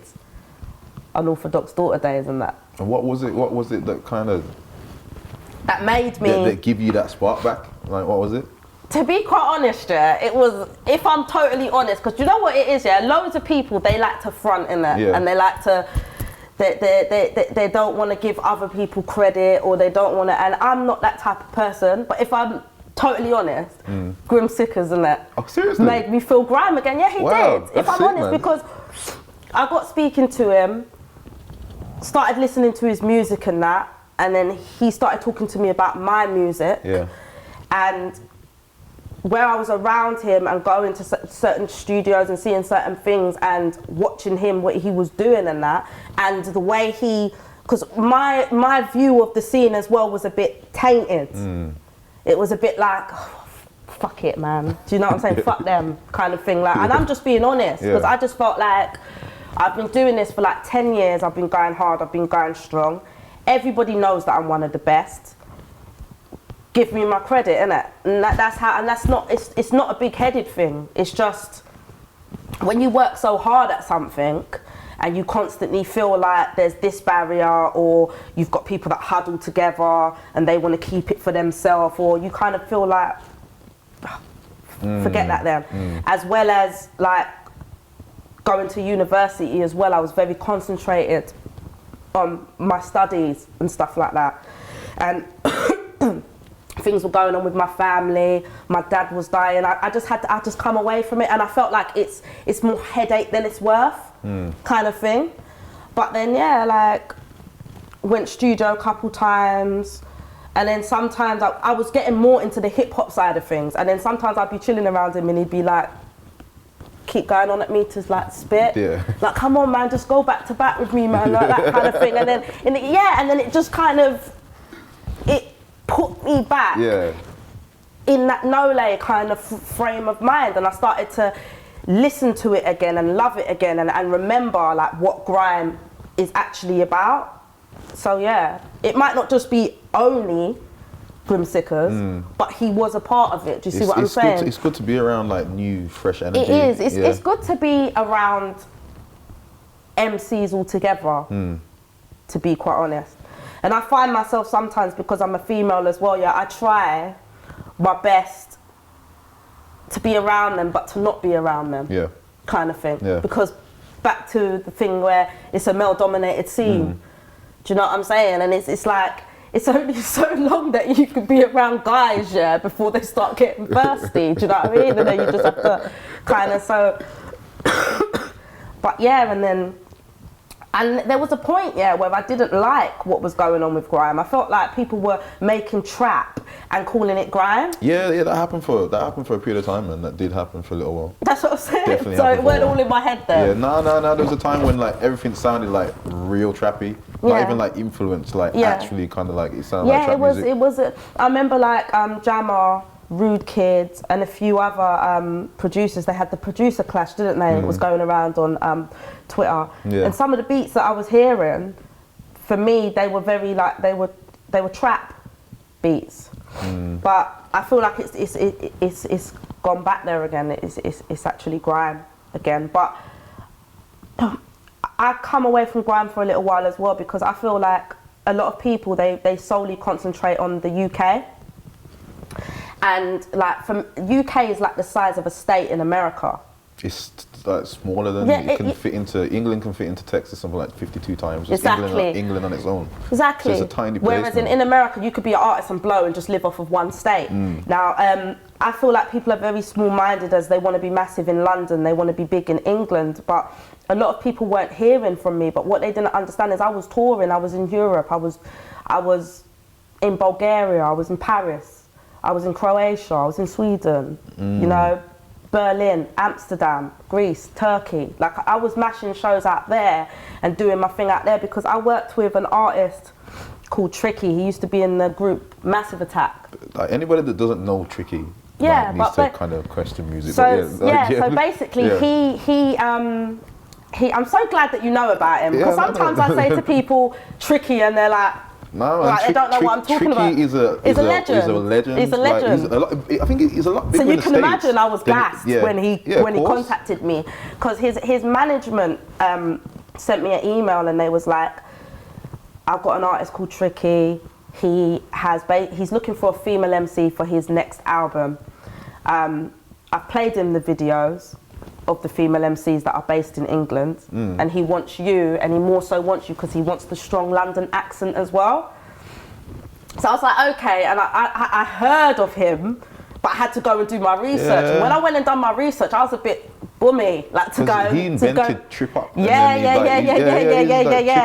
[SPEAKER 2] on Orthodox Daughter Days and that.
[SPEAKER 1] And what was it that kind of
[SPEAKER 2] that made me
[SPEAKER 1] that give you that spark back? Like, what was it?
[SPEAKER 2] To be quite honest, it was, if I'm totally honest, because you know what it is, loads of people, they like to front in there, and they like to, they don't want to give other people credit, or they don't want to, and I'm not that type of person, but if I'm totally honest, Grim Sickers and that made me feel grime again. Yeah, he did, if I'm honest, because I got speaking to him, started listening to his music and that, and then he started talking to me about my music, and where I was around him and going to certain studios and seeing certain things and watching him, what he was doing and that, and the way because my view of the scene as well was a bit tainted. it was a bit like, oh, fuck it, man. Do you know what I'm saying? Fuck them kind of thing. Like, and I'm just being honest, because I just felt like I've been doing this for like 10 years. I've been going hard. I've been going strong. Everybody knows that I'm one of the best. Give me my credit, innit? And that's how. And that's not. It's not a big-headed thing. It's just when you work so hard at something, and you constantly feel like there's this barrier, or you've got people that huddle together and they want to keep it for themselves, or you kind of feel like, forget that then. As well as like going to university as well, I was very concentrated on my studies and stuff like that. And things were going on with my family. My dad was dying. I just come away from it, and I felt like it's more headache than it's worth, kind of thing. But then like went studio a couple times, and then sometimes I was getting more into the hip hop side of things, and then sometimes I'd be chilling around him and he'd be like, keep going on at me to like spit, like, come on man, just go back to back with me, man, like that kind of thing. And then and then it just kind of, it put me back in that no-lay kind of frame of mind, and I started to listen to it again and love it again, and remember like what grime is actually about. So yeah, it might not just be only Grimsickers, but he was a part of it. Do you see what I'm saying?
[SPEAKER 1] It's good to be around like new, fresh energy.
[SPEAKER 2] It is. It's good to be around MCs all together, to be quite honest. And I find myself sometimes, because I'm a female as well, I try my best to be around them, but to not be around them, kind of thing. Because back to the thing where it's a male-dominated scene. Do you know what I'm saying? And it's like, it's only so long that you can be around guys, before they start getting thirsty. Do you know what I mean? And then you just have to kind of but and there was a point, where I didn't like what was going on with grime. I felt like people were making trap and calling it grime. Yeah,
[SPEAKER 1] that happened for a period of time, and that did happen for a little while.
[SPEAKER 2] That's what I'm saying.
[SPEAKER 1] Definitely
[SPEAKER 2] so it weren't all in my head then.
[SPEAKER 1] Yeah, no. There was a time when like everything sounded like real trappy, not even like influenced, like actually kind of like it sounded like trap music.
[SPEAKER 2] It was. I remember like Jammer, Rude Kids, and a few other producers. They had the producer clash, didn't they? It was going around on Twitter. And some of the beats that I was hearing, for me, they were very like they were trap beats. But I feel like it's gone back there again. It's actually grime again. But I come away from grime for a little while as well, because I feel like a lot of people they solely concentrate on the UK. And like from UK is like the size of a state in America. It's
[SPEAKER 1] like smaller than it can fit into. England can fit into Texas something like 52 times. Just
[SPEAKER 2] exactly.
[SPEAKER 1] England on its own.
[SPEAKER 2] Exactly.
[SPEAKER 1] So it's a tiny place.
[SPEAKER 2] Whereas in America, you could be an artist and blow and just live off of one state. Now, I feel like people are very small-minded, as they want to be massive in London, they want to be big in England, but a lot of people weren't hearing from me. But what they didn't understand is I was touring. I was in Europe. I was in Bulgaria. I was in Paris. I was in Croatia, I was in Sweden, you know, Berlin, Amsterdam, Greece, Turkey. Like I was mashing shows out there and doing my thing out there, because I worked with an artist called Tricky. He used to be in the group Massive Attack.
[SPEAKER 1] Like anybody that doesn't know Tricky needs to kind of question music.
[SPEAKER 2] So, so basically I'm so glad that you know about him, because sometimes I say to people Tricky and they're like,
[SPEAKER 1] no,
[SPEAKER 2] like, they don't know what I'm talking about.
[SPEAKER 1] Tricky is a legend.
[SPEAKER 2] He's a legend.
[SPEAKER 1] I think he's a lot bigger.
[SPEAKER 2] So you can imagine I was gassed when he contacted me, because his management sent me an email and they was like, I've got an artist called Tricky. He's looking for a female MC for his next album. I've played him the videos of the female MCs that are based in England, and he wants you, and he more so wants you because he wants the strong London accent as well. So I was like, okay, and I heard of him, but I had to go and do my research. And when I went and done my research, I was a bit bummy, like to go.
[SPEAKER 1] He invented trip up.
[SPEAKER 2] Yeah.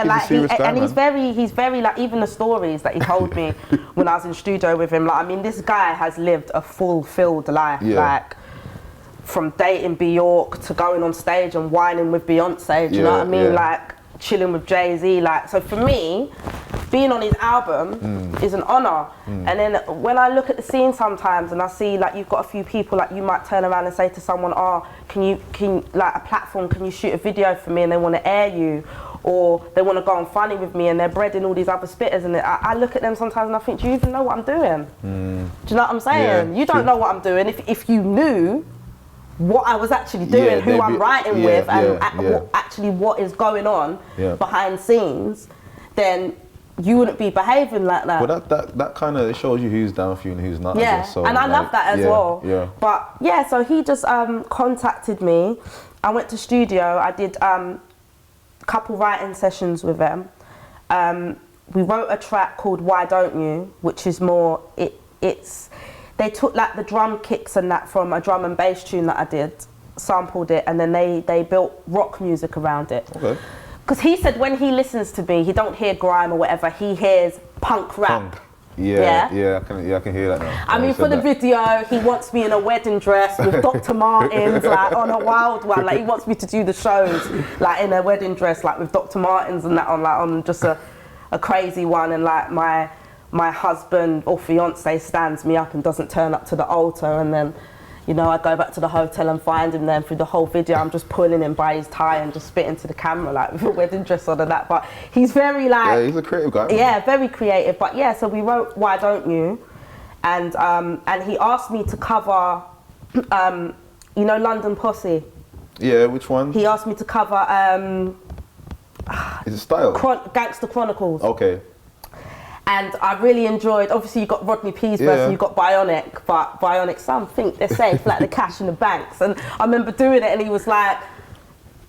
[SPEAKER 2] Like he's very like, even the stories that he told me when I was in studio with him. Like, I mean, this guy has lived a fulfilled life. Like, from dating Bjork to going on stage and whining with Beyonce, do you know what I mean? Like chilling with Jay-Z. Like, so for me, being on his album is an honour. And then when I look at the scene sometimes and I see like you've got a few people, like you might turn around and say to someone, oh, can you like a platform, can you shoot a video for me, and they want to air you, or they want to go on funny with me, and they're breading all these other spitters, and I look at them sometimes and I think, do you even know what I'm doing? Do you know what I'm saying?
[SPEAKER 1] Yeah,
[SPEAKER 2] you don't know what I'm doing. If you knew what I was actually doing, who I'm writing with, and actually what is going on behind scenes, then you wouldn't be behaving like that.
[SPEAKER 1] Well, that kind of shows you who's down for you and who's not.
[SPEAKER 2] Yeah,
[SPEAKER 1] I guess. So,
[SPEAKER 2] and I love that as well.
[SPEAKER 1] Yeah.
[SPEAKER 2] But yeah, so he just contacted me. I went to studio. I did couple writing sessions with them. We wrote a track called Why Don't You, which is more, it's they took like the drum kicks and that from a drum and bass tune that I did, sampled it, and then they built rock music around it.
[SPEAKER 1] Okay.
[SPEAKER 2] Because he said when he listens to me, he don't hear grime or whatever, he hears punk rap.
[SPEAKER 1] Punk. Yeah, I can hear that now.
[SPEAKER 2] I mean, for the video, he wants me in a wedding dress with Dr. Martens, like on a wild one. Like he wants me to do the shows, like in a wedding dress, like with Dr. Martens and that on, like on just a crazy one. And like my husband or fiance stands me up and doesn't turn up to the altar, and then, you know, I go back to the hotel and find him there. And through the whole video, I'm just pulling him by his tie and just spitting to the camera, like with a wedding dress on and that. But he's very like...
[SPEAKER 1] Yeah, he's a creative guy.
[SPEAKER 2] Yeah, very creative. But yeah, so we wrote Why Don't You? And he asked me to cover, you know, London Posse?
[SPEAKER 1] Yeah, which one?
[SPEAKER 2] He asked me to cover...
[SPEAKER 1] Is it Style?
[SPEAKER 2] Gangster Chronicles.
[SPEAKER 1] Okay.
[SPEAKER 2] And I really enjoyed, obviously you got Rodney P's verse and you got Bionic, but Bionic, some think they're safe, like the cash in the banks. And I remember doing it and he was like,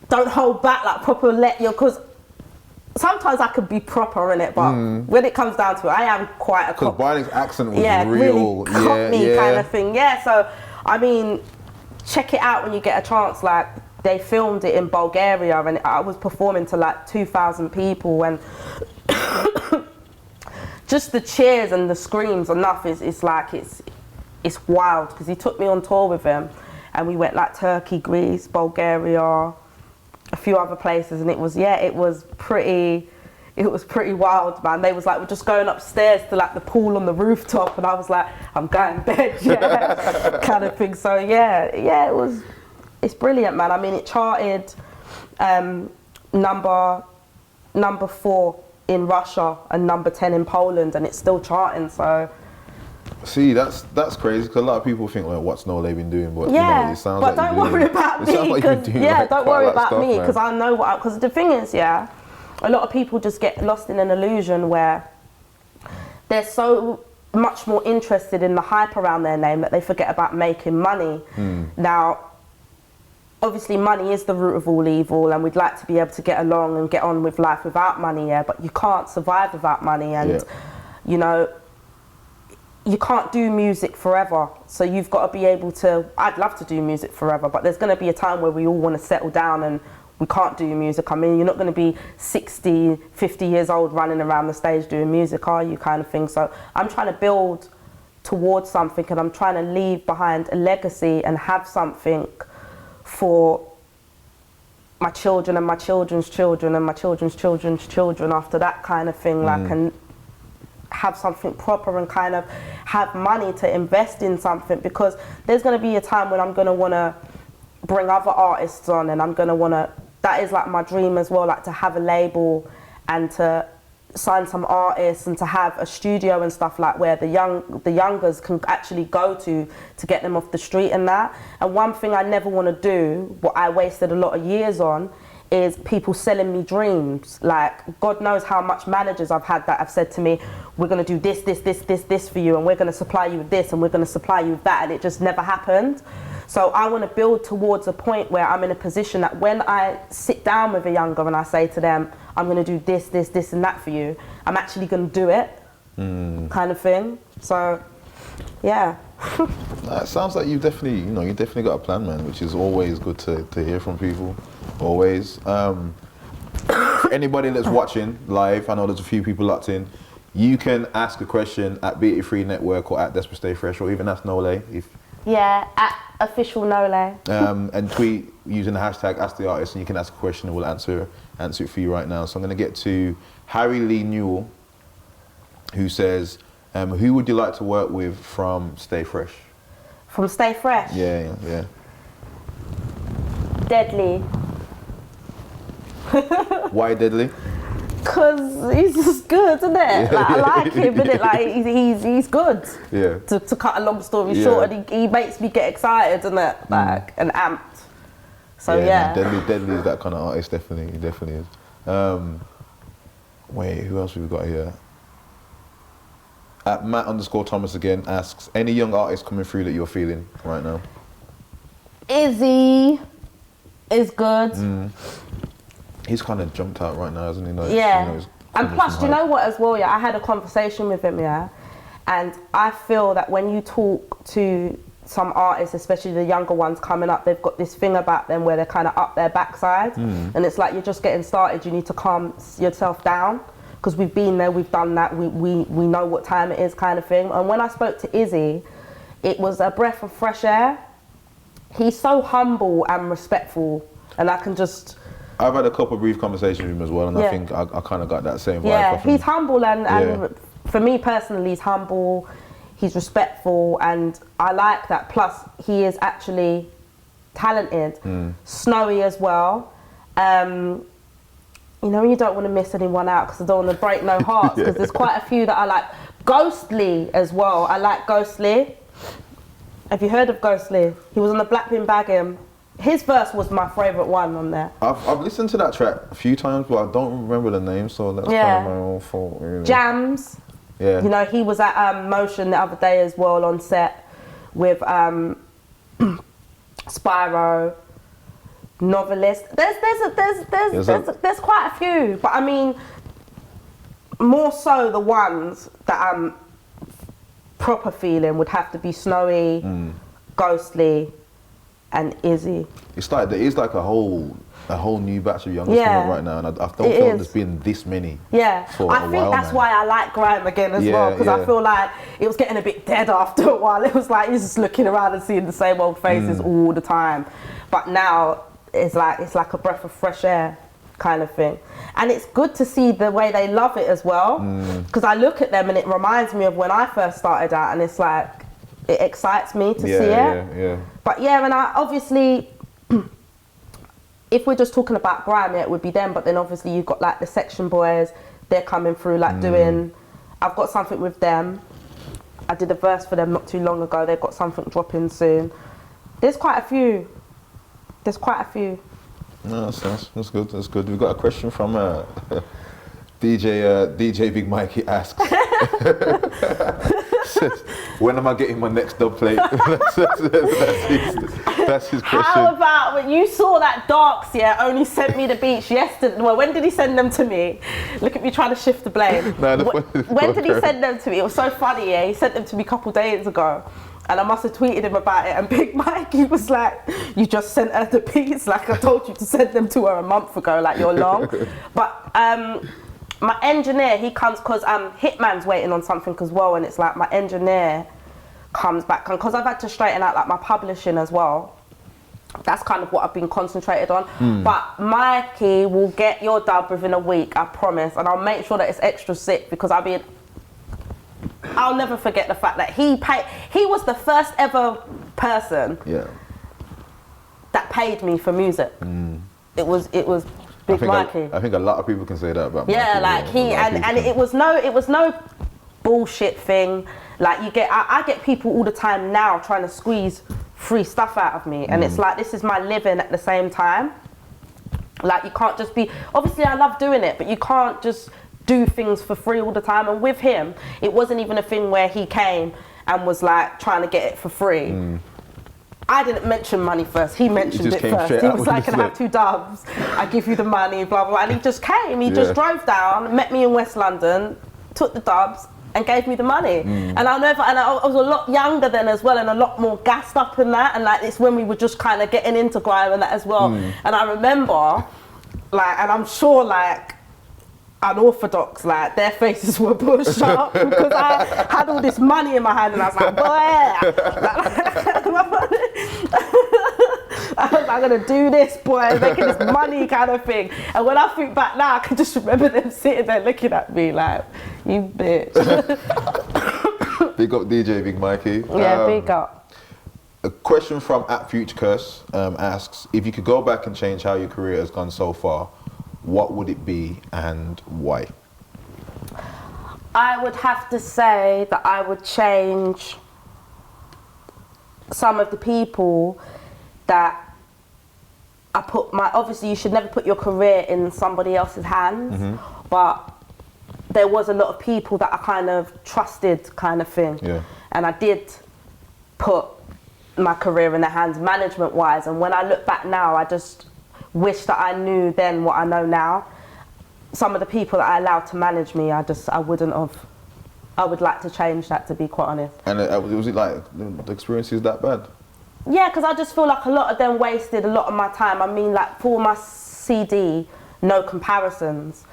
[SPEAKER 2] don't hold back, like proper let your, because sometimes I could be proper in it, but when it comes down to it, I am quite a
[SPEAKER 1] Because Bionic's accent was
[SPEAKER 2] real,
[SPEAKER 1] real.
[SPEAKER 2] Cockney kind of thing. Yeah, so, I mean, check it out when you get a chance. Like, they filmed it in Bulgaria and I was performing to like 2,000 people, and just the cheers and the screams enough it's like it's wild, because he took me on tour with him and we went like Turkey, Greece, Bulgaria, a few other places, and it was pretty wild, man. They was like, we're just going upstairs to like the pool on the rooftop, and I was like, I'm going to bed, kind of thing. So it's brilliant, man. I mean, it charted number 4 in Russia and number 10 in Poland, and it's still charting. So
[SPEAKER 1] see, that's crazy, because a lot of people think, like, what's Nole been doing? But
[SPEAKER 2] yeah,
[SPEAKER 1] you know, it sounds
[SPEAKER 2] but
[SPEAKER 1] like
[SPEAKER 2] don't worry about me, because don't worry about me, because I know what. Because the thing is, a lot of people just get lost in an illusion where they're so much more interested in the hype around their name that they forget about making money. Now, obviously money is the root of all evil, and we'd like to be able to get along and get on with life without money, but you can't survive without money, and you know, you can't do music forever. So you've got to be able to, I'd love to do music forever, but there's going to be a time where we all want to settle down and we can't do music. I mean, you're not going to be 60, 50 years old running around the stage doing music, are you, kind of thing. So I'm trying to build towards something, and I'm trying to leave behind a legacy and have something for my children and my children's children and my children's children's children after that, kind of thing. Like, and have something proper and kind of have money to invest in something, because there's going to be a time when I'm going to want to bring other artists on, and I'm going to want to, that is like my dream as well, like to have a label and to sign some artists and to have a studio and stuff, like where the youngers can actually go to get them off the street and that. And one thing I never want to do, what I wasted a lot of years on, is people selling me dreams. Like, God knows how much managers I've had that have said to me, we're going to do this for you, and we're going to supply you with this, and we're going to supply you with that, and it just never happened. So I want to build towards a point where I'm in a position that when I sit down with a younger and I say to them, I'm going to do this and that for you, I'm actually going to do it, kind of thing. So, yeah.
[SPEAKER 1] It sounds like you've definitely got a plan, man, which is always good to hear from people, always. For anybody that's watching live, I know there's a few people locked in, you can ask a question at be83 Network or at Despa Stay Fresh, or even ask Nole if...
[SPEAKER 2] Yeah, at official Nole.
[SPEAKER 1] And tweet using the hashtag Ask the Artist, and you can ask a question and we'll answer it for you right now. So I'm going to get to Harry Lee Newell. who says, who would you like to work with from Stay Fresh?
[SPEAKER 2] From Stay Fresh?
[SPEAKER 1] Yeah.
[SPEAKER 2] Deadly.
[SPEAKER 1] Why Deadly?
[SPEAKER 2] Because he's just good, isn't it? Like, I like him, innit? Like, he's good.
[SPEAKER 1] Yeah.
[SPEAKER 2] To cut a long story short, and he makes me get excited, innit? Like, and amped. So, yeah.
[SPEAKER 1] No, Deadly is that kind of artist, definitely. He definitely is. Wait, who else have we got here? At Matt_Thomas again asks, any young artists coming through that you're feeling right now?
[SPEAKER 2] Izzy is good.
[SPEAKER 1] He's kind of jumped out right now, hasn't he? Like,
[SPEAKER 2] yeah.
[SPEAKER 1] You know,
[SPEAKER 2] and plus, do you know what as well, yeah? I had a conversation with him, yeah? And I feel that when you talk to some artists, especially the younger ones coming up, they've got this thing about them where they're kind of up their backside. And it's like, you're just getting started, you need to calm yourself down. Because we've been there, we've done that, we know what time it is kind of thing. And when I spoke to Izzy, it was a breath of fresh air. He's so humble and respectful, and I can just...
[SPEAKER 1] I've had a couple of brief conversations with him as well, and I think I kind of got that same vibe.
[SPEAKER 2] Yeah, he's humble, and for me personally, he's humble, he's respectful, and I like that. Plus, he is actually talented. Snowy as well. You know, you don't want to miss anyone out because I don't want to break no hearts, because there's quite a few that I like. Ghostly as well. I like Ghostly. Have you heard of Ghostly? He was on the Blackpin Baggin'. His verse was my favourite one on there.
[SPEAKER 1] I've listened to that track a few times, but I don't remember the name, so that's kind of my own fault, really.
[SPEAKER 2] Jams.
[SPEAKER 1] Yeah.
[SPEAKER 2] You know, he was at Motion the other day as well on set with Spyro. Novelist. There's quite a few, but I mean, more so the ones that I'm proper feeling would have to be Snowy, Ghostly, and Izzy.
[SPEAKER 1] It's like there is like a whole new batch of youngsters coming up right now, and I don't feel there's been this many.
[SPEAKER 2] Yeah, I think that's why I like Grime again as well, because I feel like it was getting a bit dead after a while. It was like you're just looking around and seeing the same old faces all the time, but now it's like a breath of fresh air kind of thing. And it's good to see the way they love it as well, because I look at them and it reminds me of when I first started out, and it's like, it excites me to see it. But yeah, and I obviously, if we're just talking about Grime, it would be them, but then obviously you've got like the Section Boys, they're coming through, like doing, I've got something with them. I did a verse for them not too long ago, they've got something dropping soon. There's quite a few.
[SPEAKER 1] No, that's good. That's good. We've got a question from DJ Big Mikey asks, says, when am I getting my next dub plate? that's his question.
[SPEAKER 2] How about when you saw that Darks, only sent me the beats yesterday? Well, when did he send them to me? Look at me trying to shift the blame. When did he send them to me? It was so funny, He sent them to me a couple days ago. And I must have tweeted him about it, and Big Mikey was like, you just sent her the beats, like I told you to send them to her a month ago, like you're long. But my engineer, he comes, because Hitman's waiting on something as well, and it's like my engineer comes back, because I've had to straighten out like my publishing as well. That's kind of what I've been concentrated on. But Mikey will get your dub within a week, I promise, and I'll make sure that it's extra sick, because I'll never forget the fact that he was the first ever person that paid me for music. It was Big Mikey.
[SPEAKER 1] I think a lot of people can say that about
[SPEAKER 2] Mikey. Like it was no bullshit thing. Like I get people all the time now trying to squeeze free stuff out of me, and it's like, this is my living at the same time. Like, you can't just be, obviously I love doing it, but you can't just do things for free all the time. And with him, it wasn't even a thing where he came and was like trying to get it for free. I didn't mention money first, he mentioned it first. He was like, can I have 2 dubs? I give you the money, blah, blah, blah. And he just came, he just drove down, met me in West London, took the dubs and gave me the money. And I was a lot younger then as well, and a lot more gassed up in that. And like, it's when we were just kind of getting into Grime and that as well. And I remember, like, and I'm sure like, unorthodox, like their faces were pushed up because I had all this money in my hand, and I was like, I'm gonna do this, boy, making this money kind of thing. And when I think back now, I can just remember them sitting there looking at me like, You bitch.
[SPEAKER 1] Big up DJ Big Mikey.
[SPEAKER 2] Yeah, big up.
[SPEAKER 1] A question from @FutureCurse asks, if you could go back and change how your career has gone so far, what would it be and why?
[SPEAKER 2] I would have to say that I would change some of the people that I put obviously you should never put your career in somebody else's hands, but there was a lot of people that I kind of trusted kind of thing.
[SPEAKER 1] Yeah.
[SPEAKER 2] And I did put my career in their hands management wise, and when I look back now, I just wish that I knew then what I know now. Some of the people that I allowed to manage me, I wouldn't have. I would like to change that, to be quite honest.
[SPEAKER 1] And was it like, the experience is that bad?
[SPEAKER 2] Yeah, because I just feel like a lot of them wasted a lot of my time. I mean, like for my CD, No Comparisons,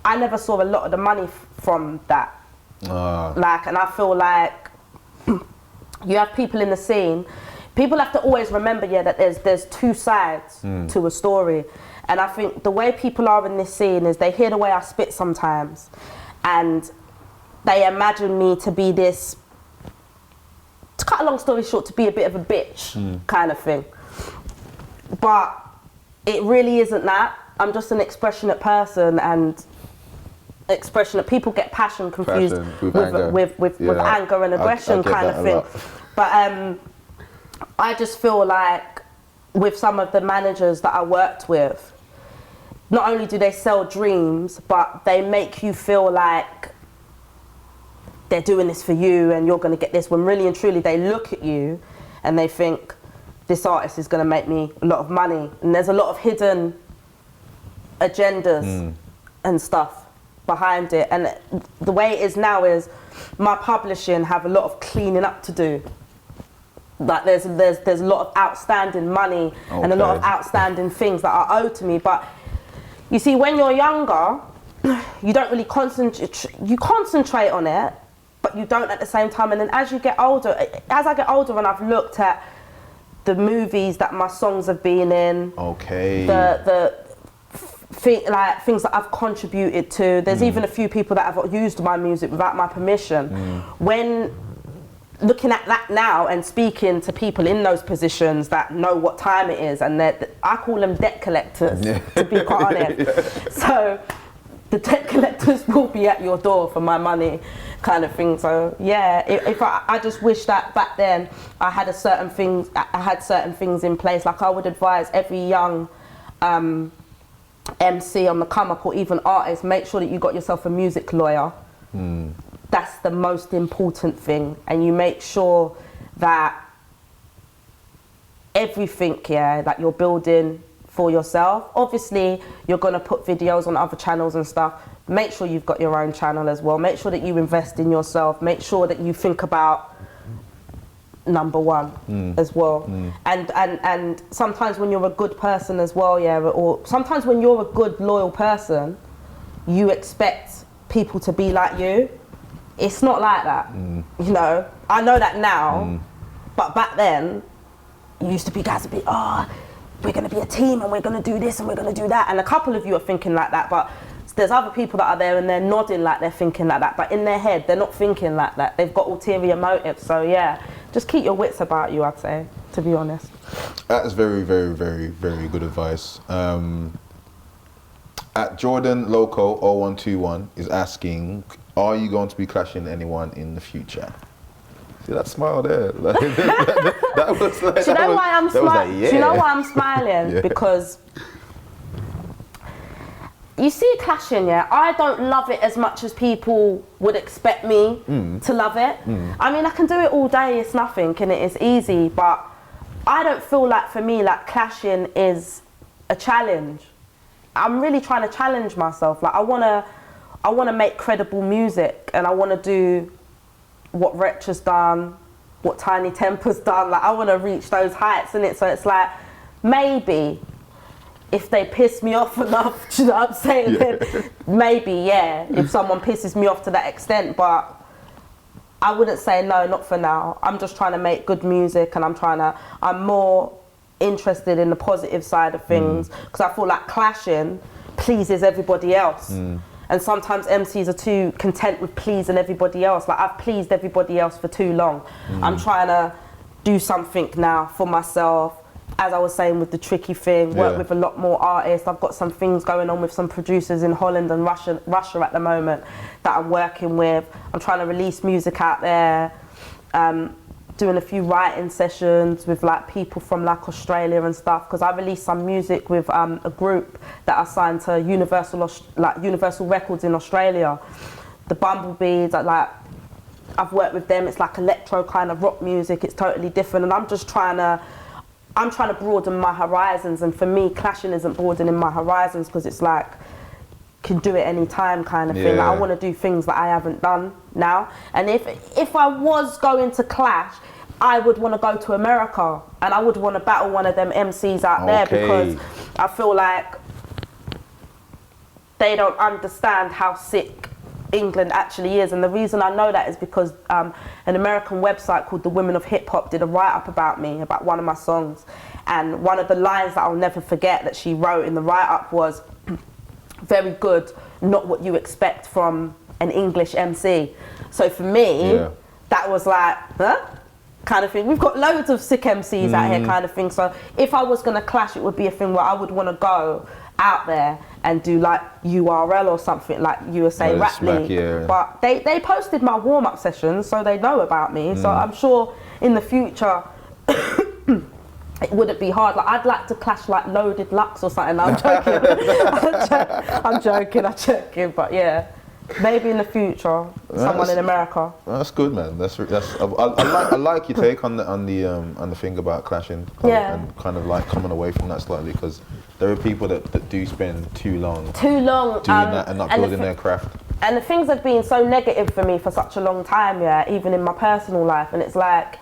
[SPEAKER 2] I never saw a lot of the money from that. Like, and I feel like you have people in the scene. People have to always remember, yeah, that there's two sides to a story. And I think the way people are in this scene is they hear the way I spit sometimes, and they imagine me to be this, to cut a long story short, to be a bit of a bitch kind of thing. But it really isn't that. I'm just an expressionate person, and expressionate people get passion confused with anger and aggression kind of thing. But I just feel like with some of the managers that I worked with, not only do they sell dreams, but they make you feel like they're doing this for you and you're going to get this, when really and truly they look at you and they think this artist is going to make me a lot of money. And there's a lot of hidden agendas and stuff behind it. And the way it is now is my publishing have a lot of cleaning up to do. Like there's a lot of outstanding money and a lot of outstanding things that are owed to me. But you see, when you're younger, you don't really concentrate on it, but you don't at the same time. And then as you get older, as I get older and I've looked at the movies that my songs have been in, the things that I've contributed to, there's even a few people that have used my music without my permission. When looking at that now and speaking to people in those positions that know what time it is, and I call them debt collectors, to be quite honest. So the debt collectors will be at your door for my money kind of thing. So yeah, if I just wish that back then I had certain things in place. Like I would advise every young MC on the come up, or even artist, make sure that you got yourself a music lawyer. That's the most important thing. And you make sure that everything, that you're building for yourself. Obviously, you're gonna put videos on other channels and stuff. Make sure you've got your own channel as well. Make sure that you invest in yourself. Make sure that you think about number one as well. And sometimes when you're a good person as well, or sometimes when you're a good, loyal person, you expect people to be like you. It's not like that, you know. I know that now, but back then, you used to be guys to be, we're gonna be a team and we're gonna do this and we're gonna do that. And a couple of you are thinking like that, but there's other people that are there and they're nodding like they're thinking like that, but in their head, they're not thinking like that. They've got ulterior motives. So yeah, just keep your wits about you, I'd say, to be honest.
[SPEAKER 1] That is very, very, very, very good advice. At Jordan Loco 0121 is asking, are you going to be clashing anyone in the future? See that smile there? That was like,
[SPEAKER 2] do you know why I'm smiling?
[SPEAKER 1] Like, yeah.
[SPEAKER 2] Do you know why I'm smiling? Because you see clashing, I don't love it as much as people would expect me to love it. I mean, I can do it all day, it's nothing, and it is easy, but I don't feel like, for me, like clashing is a challenge. I'm really trying to challenge myself. Like I wanna make credible music, and I wanna do what Wretch has done, what Tiny Temper's done. Like I wanna reach those heights, innit? So it's like, maybe if they piss me off enough, do you know what I'm saying? Then maybe, if someone pisses me off to that extent, but I wouldn't say no, not for now. I'm just trying to make good music, and I'm more interested in the positive side of things, because I feel like clashing pleases everybody else. And sometimes MCs are too content with pleasing everybody else. Like, I've pleased everybody else for too long. I'm trying to do something now for myself. As I was saying with the Tricky thing, work with a lot more artists. I've got some things going on with some producers in Holland and Russia at the moment that I'm working with. I'm trying to release music out there, doing a few writing sessions with like people from like Australia and stuff, because I released some music with a group that I signed to Universal Records in Australia. The Bumblebees, I've worked with them. It's like electro kind of rock music. It's totally different, and I'm trying to broaden my horizons. And for me, clashing isn't broadening my horizons, because it's like, can do it any time kind of thing. Like, I want to do things that I haven't done now. And if I was going to clash, I would want to go to America, and I would want to battle one of them MCs out there, because I feel like they don't understand how sick England actually is. And the reason I know that is because an American website called The Women of Hip Hop did a write-up about me, about one of my songs, and one of the lines that I'll never forget that she wrote in the write-up was, very good, not what you expect from an English MC. So for me, that was like, huh? Kind of thing. We've got loads of sick MCs out here kind of thing. So if I was gonna clash, it would be a thing where I would want to go out there and do like URL or something, like you were saying, Rap League. But they posted my warm-up sessions, so they know about me. So I'm sure in the future it wouldn't be hard. Like, I'd like to clash like Loaded Lux or something. I'm joking. I'm joking. But yeah, maybe in the future, someone in America.
[SPEAKER 1] That's good, man. I like your take on the thing about clashing. And kind of like coming away from that slightly, because there are people that do spend too long doing that and not building their craft.
[SPEAKER 2] And the things have been so negative for me for such a long time, even in my personal life. And it's like,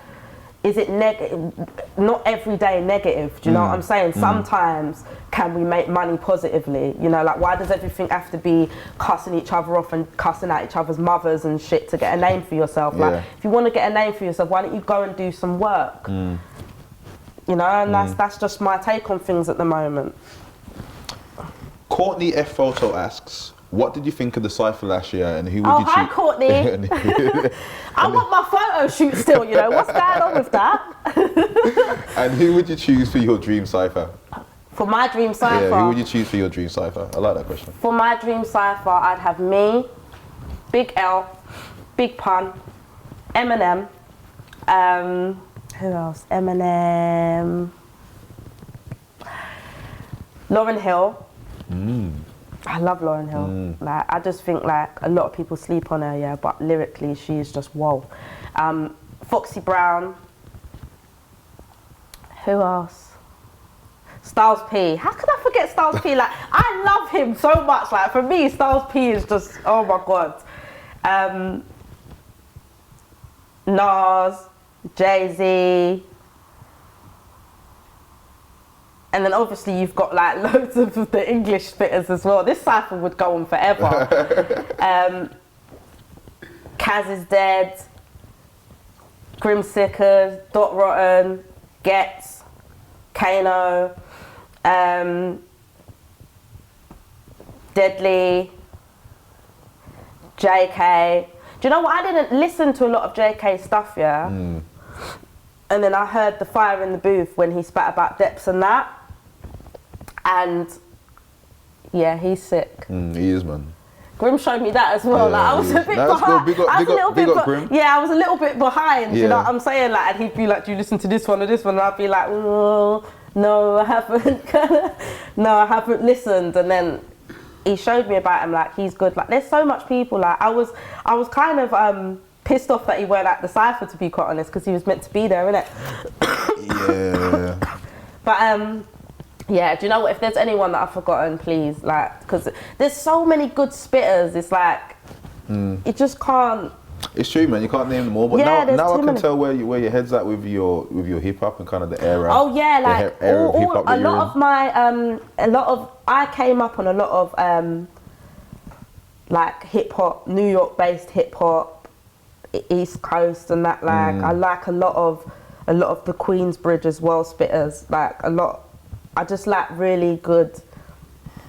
[SPEAKER 2] is it negative? Not every day negative, do you know what I'm saying? Sometimes can we make money positively? You know, like, why does everything have to be cussing each other off and cussing at each other's mothers and shit to get a name for yourself? Like, if you want to get a name for yourself, why don't you go and do some work? You know, and that's just my take on things at the moment.
[SPEAKER 1] Courtney F. Photo asks, what did you think of the Cypher last year, and who would you choose?
[SPEAKER 2] Hi, Courtney. I want my photo shoot still, you know. What's going on with that?
[SPEAKER 1] And who would you choose for your dream cypher?
[SPEAKER 2] For my dream cypher?
[SPEAKER 1] Yeah, who would you choose for your dream cypher? I like that question.
[SPEAKER 2] For my dream cypher, I'd have me, Big L, Big Pun, Eminem, who else? Eminem, Lauryn Hill. I love Lauryn Hill. Like, I just think like a lot of people sleep on her, but lyrically she is just whoa. Foxy Brown. Who else? Styles P. How could I forget Styles P? Like, I love him so much. Like, for me, Styles P is just, oh my God. Nas, Jay-Z. And then obviously you've got like loads of the English spitters as well. This cypher would go on forever. Kaz is Dead, Grim Sickers, Dot Rotten, Gets, Kano, Deadly, JK. Do you know what? I didn't listen to a lot of JK stuff, And then I heard the fire in the booth when he spat about Deps and that. And yeah, he's sick.
[SPEAKER 1] He is, man.
[SPEAKER 2] Grim showed me that as well. Like, I was a bit behind. I was a little bit behind. You know what I'm saying? Like, and he'd be like, "Do you listen to this one or this one?" And I'd be like, "Oh, no, I haven't. No, I haven't listened." And then he showed me about him. Like, he's good. Like, there's so much people. Like, I was kind of pissed off that he weren't at the cypher, to be quite honest, because he was meant to be there, innit?
[SPEAKER 1] Yeah.
[SPEAKER 2] But yeah, do you know what? If there's anyone that I've forgotten, please, like, because there's so many good spitters. It's like you just can't.
[SPEAKER 1] It's true, man. You can't name them all. But now I can tell where your head's at with your hip hop and kind of the era.
[SPEAKER 2] Oh yeah, like I came up on a lot of like hip hop, New York based hip hop, East Coast and that. Like I like a lot of the Queensbridge as well spitters. Like a lot. I just like really good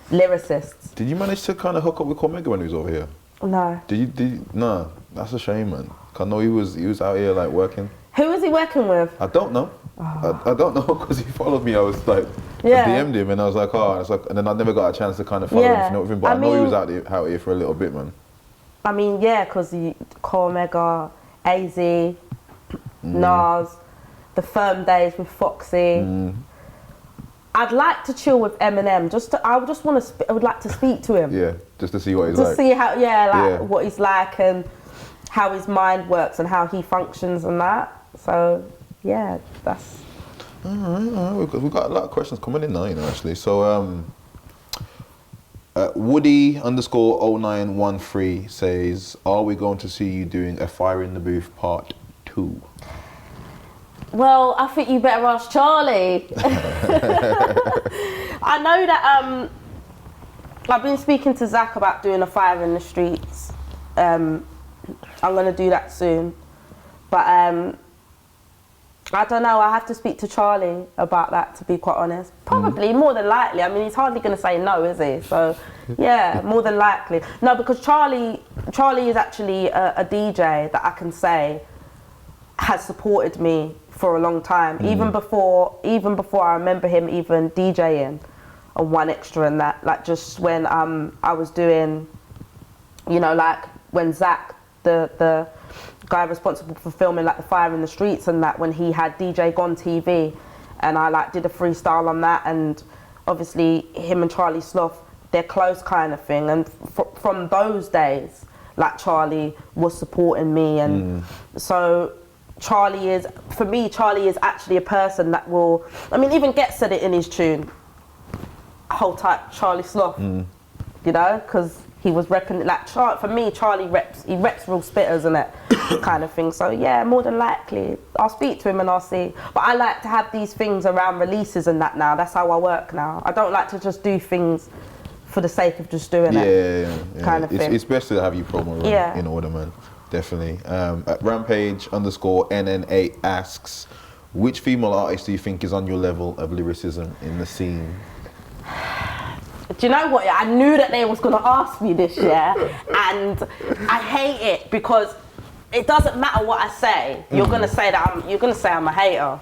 [SPEAKER 2] lyricists.
[SPEAKER 1] Did you manage to kind of hook up with Omega when he was over here?
[SPEAKER 2] No.
[SPEAKER 1] Did you? No, that's a shame, man. 'Cause I know he was out here like working.
[SPEAKER 2] Who was he working with?
[SPEAKER 1] I don't know. I don't know because he followed me. I was like,
[SPEAKER 2] Yeah.
[SPEAKER 1] I DM'd him and I was like, oh, and it's like, and then I never got a chance to kind of follow him with him. But I know he was out here for a little bit, man.
[SPEAKER 2] I mean, yeah, because Omega, AZ, Nas, the Firm Days with Foxy. I'd like to chill with Eminem. I would like to speak to him.
[SPEAKER 1] Yeah, just to see what he's
[SPEAKER 2] to
[SPEAKER 1] like.
[SPEAKER 2] see how, what he's like and how his mind works and how he functions and that. So, yeah, that's...
[SPEAKER 1] All right. We've got a lot of questions coming in now, you know, actually. So, Woody _0913 says, are we going to see you doing a Fire in the Booth part 2?
[SPEAKER 2] Well, I think you better ask Charlie. I know that I've been speaking to Zach about doing a Fire in the Streets. I'm going to do that soon. But I don't know, I have to speak to Charlie about that, to be quite honest. Probably, more than likely. I mean, he's hardly going to say no, is he? So, yeah, more than likely. No, because Charlie is actually a DJ that I can say has supported me for a long time. Even before I remember him even DJing on One Extra and that. Like, just when I was doing, you know, like when Zach, the guy responsible for filming like the Fire in the Streets and that, when he had DJ Gone TV, and I like did a freestyle on that, and obviously him and Charlie Sloth, they're close kind of thing, and from those days, like Charlie was supporting me, and so Charlie is actually a person that will, I mean, even Get said it in his tune, hold tight Charlie Sloth, you know, because he was repping, like, for me, Charlie reps real spitters and that kind of thing. So yeah, more than likely, I'll speak to him and I'll see. But I like to have these things around releases and that now. That's how I work now. I don't like to just do things for the sake of just doing it. Yeah. Kind of thing.
[SPEAKER 1] It's best to have your promo run in order, man. Definitely. At Rampage _NN8 asks, which female artist do you think is on your level of lyricism in the scene?
[SPEAKER 2] Do you know what? I knew that they was gonna ask me this, and I hate it because it doesn't matter what I say. You're gonna say I'm a hater,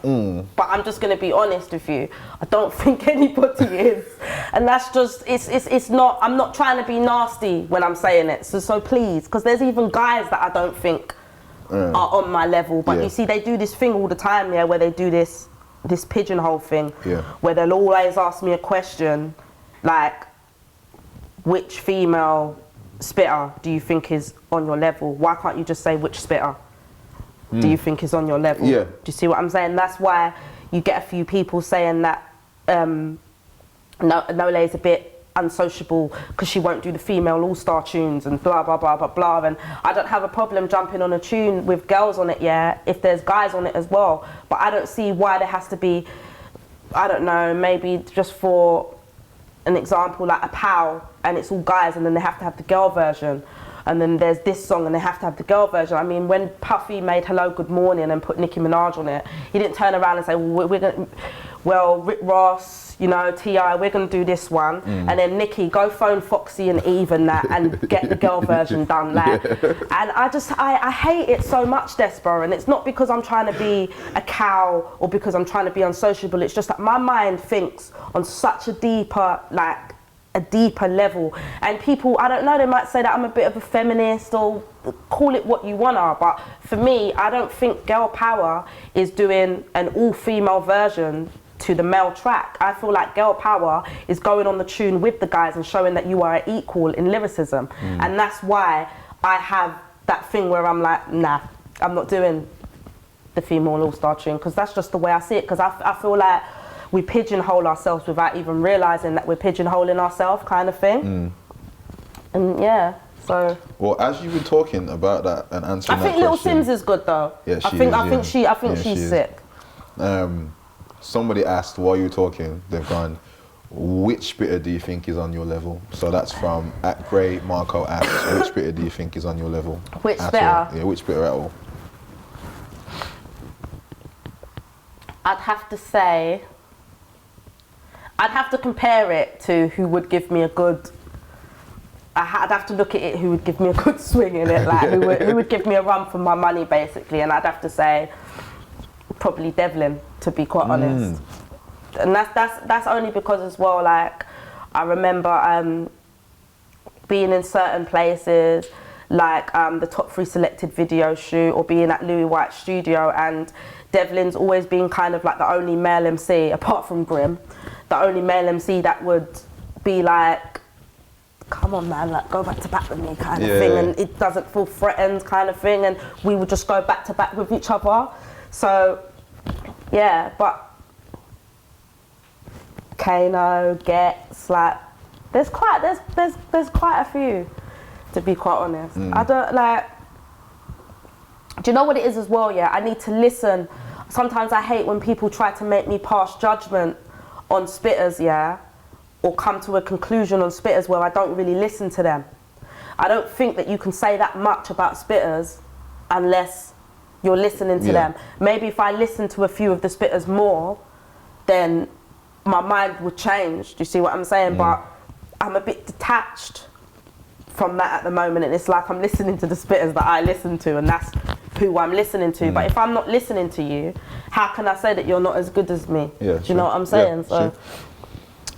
[SPEAKER 2] but I'm just gonna be honest with you. I don't think anybody is, and that's just it's not. I'm not trying to be nasty when I'm saying it. So please, because there's even guys that I don't think are on my level. But you see, they do this thing all the time, where they do this pigeonhole thing, where they'll always ask me a question. Like, which female spitter do you think is on your level? Why can't you just say which spitter do you think is on your level? Do you see what I'm saying? That's why you get a few people saying that Nole's a bit unsociable because she won't do the female all-star tunes and blah, blah, blah, blah, blah. And I don't have a problem jumping on a tune with girls on it, if there's guys on it as well. But I don't see why there has to be, I don't know, maybe just for an example, like a POW, and it's all guys, and then they have to have the girl version, and then there's this song and they have to have the girl version. I mean, when Puffy made Hello Good Morning and put Nicki Minaj on it, he didn't turn around and say, well, Rick Ross, you know, T.I., we're gonna do this one, and then Nicki, go phone Foxy and Eve and that, and get the girl version done, like. And I hate it so much, Despa, and it's not because I'm trying to be a cow or because I'm trying to be unsociable. It's just that my mind thinks on such a deeper level, and people, I don't know, they might say that I'm a bit of a feminist or call it what you wanna, but for me, I don't think girl power is doing an all-female version to the male track. I feel like girl power is going on the tune with the guys and showing that you are equal in lyricism, and that's why I have that thing where I'm like, nah, I'm not doing the female all-star tune, because that's just the way I see it, because I feel like we pigeonhole ourselves without even realising that we're pigeonholing ourselves, kind of thing. And yeah, so. Well,
[SPEAKER 1] as you were talking about that and answering that question,
[SPEAKER 2] I think Little Sims is good though.
[SPEAKER 1] Yeah,
[SPEAKER 2] I think she's sick.
[SPEAKER 1] Somebody asked while you were talking, they've gone, which spitter do you think is on your level? So that's from @Gray Marco asks, which spitter do you think is on your level?
[SPEAKER 2] Which spitter?
[SPEAKER 1] Yeah, which spitter at all?
[SPEAKER 2] I'd have to say, I'd have to compare it to who would give me a good. I'd have to look at it who would give me a good swing in it, like who would give me a run for my money, basically. And I'd have to say probably Devlin, to be quite honest. And that's only because as well, like I remember being in certain places, like the Top 3 Selected video shoot, or being at Louis White's studio, and Devlin's always been kind of like the only male MC, apart from Grime, the only male MC that would be like, come on man, like go back to back with me kind of thing, and it doesn't feel threatened kind of thing, and we would just go back to back with each other. So yeah, but Kano, Gets, like there's quite a few, to be quite honest. I don't like, do you know what it is as well? Yeah, I need to listen. Sometimes I hate when people try to make me pass judgment on spitters, yeah, or come to a conclusion on spitters where I don't really listen to them. I don't think that you can say that much about spitters unless you're listening to them. Maybe if I listen to a few of the spitters more, then my mind would change. Do you see what I'm saying? But I'm a bit detached from that at the moment, and it's like I'm listening to the spitters that I listen to, and that's who I'm listening to. But if I'm not listening to you, how can I say that you're not as good as me? Do you know what I'm saying? So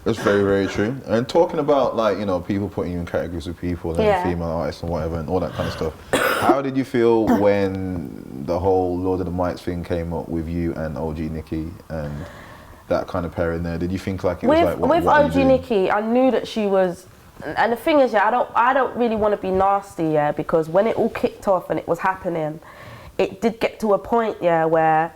[SPEAKER 3] that's very, very true. And talking about, like, you know, people putting you in categories with people and female artists and whatever and all that kind of stuff, how did you feel when the whole Lord of the Mics thing came up with you and OG Niki and that kind of pairing there? Did you think like it was like, what
[SPEAKER 2] OG Niki, I knew that she was, and the thing is, yeah, I don't really want to be nasty, yeah, because when it all kicked off and it was happening, it did get to a point, yeah, where,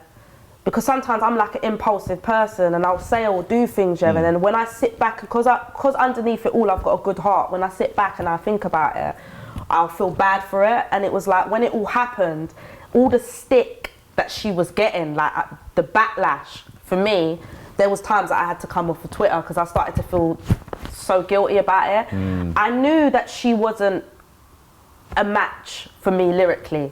[SPEAKER 2] because sometimes I'm like an impulsive person and I'll say or do things, yeah, and then when I sit back, because underneath it all I've got a good heart, when I sit back and I think about it, I'll feel bad for it. And it was like, when it all happened, all the stick that she was getting, like the backlash, for me, there was times that I had to come off of Twitter because I started to feel so guilty about it. I knew that she wasn't a match for me lyrically,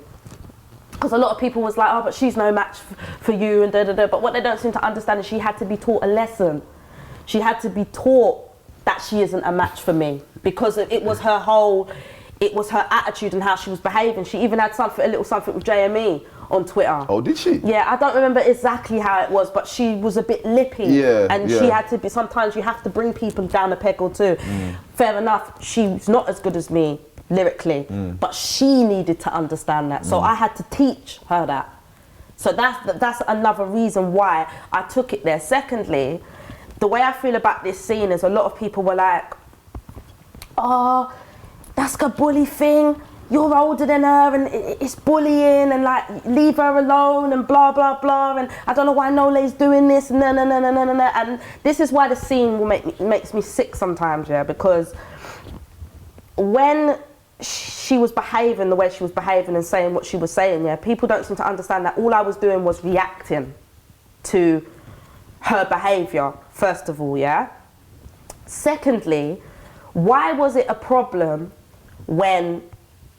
[SPEAKER 2] because a lot of people was like, oh, but she's no match for you and da-da-da. But what they don't seem to understand is she had to be taught a lesson. She had to be taught that she isn't a match for me, because it was her whole, it was her attitude and how she was behaving. She even had a little something with JME on Twitter.
[SPEAKER 3] Oh, did she?
[SPEAKER 2] Yeah, I don't remember exactly how it was, but she was a bit lippy. She had to be, sometimes you have to bring people down a peg or two. Fair enough, she's not as good as me lyrically, but she needed to understand that. So I had to teach her that. So that's another reason why I took it there. Secondly, the way I feel about this scene is a lot of people were like, oh, that's a bully thing. You're older than her and it's bullying and like leave her alone and blah blah blah, and I don't know why Nole's doing this and no. And this is why the scene makes me sick sometimes, yeah, because when she was behaving the way she was behaving and saying what she was saying, yeah, people don't seem to understand that all I was doing was reacting to her behaviour, first of all, yeah. Secondly, why was it a problem when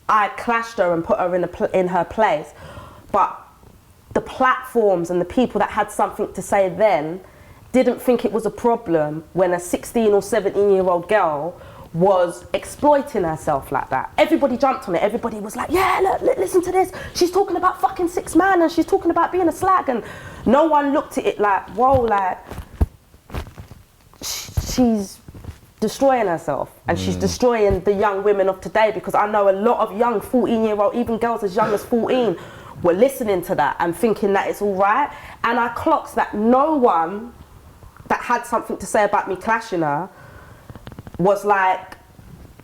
[SPEAKER 2] I clashed her and put her in her place, but the platforms and the people that had something to say then didn't think it was a problem when a 16 or 17-year-old girl was exploiting herself like that? Everybody jumped on it. Everybody was like, yeah, look, listen to this. She's talking about fucking 6 man and she's talking about being a slag, and no one looked at it like, whoa, like, she's destroying herself and she's destroying the young women of today, because I know a lot of young 14-year-old, even girls as young as 14, were listening to that and thinking that it's all right. And I clocked that no one that had something to say about me clashing her was like,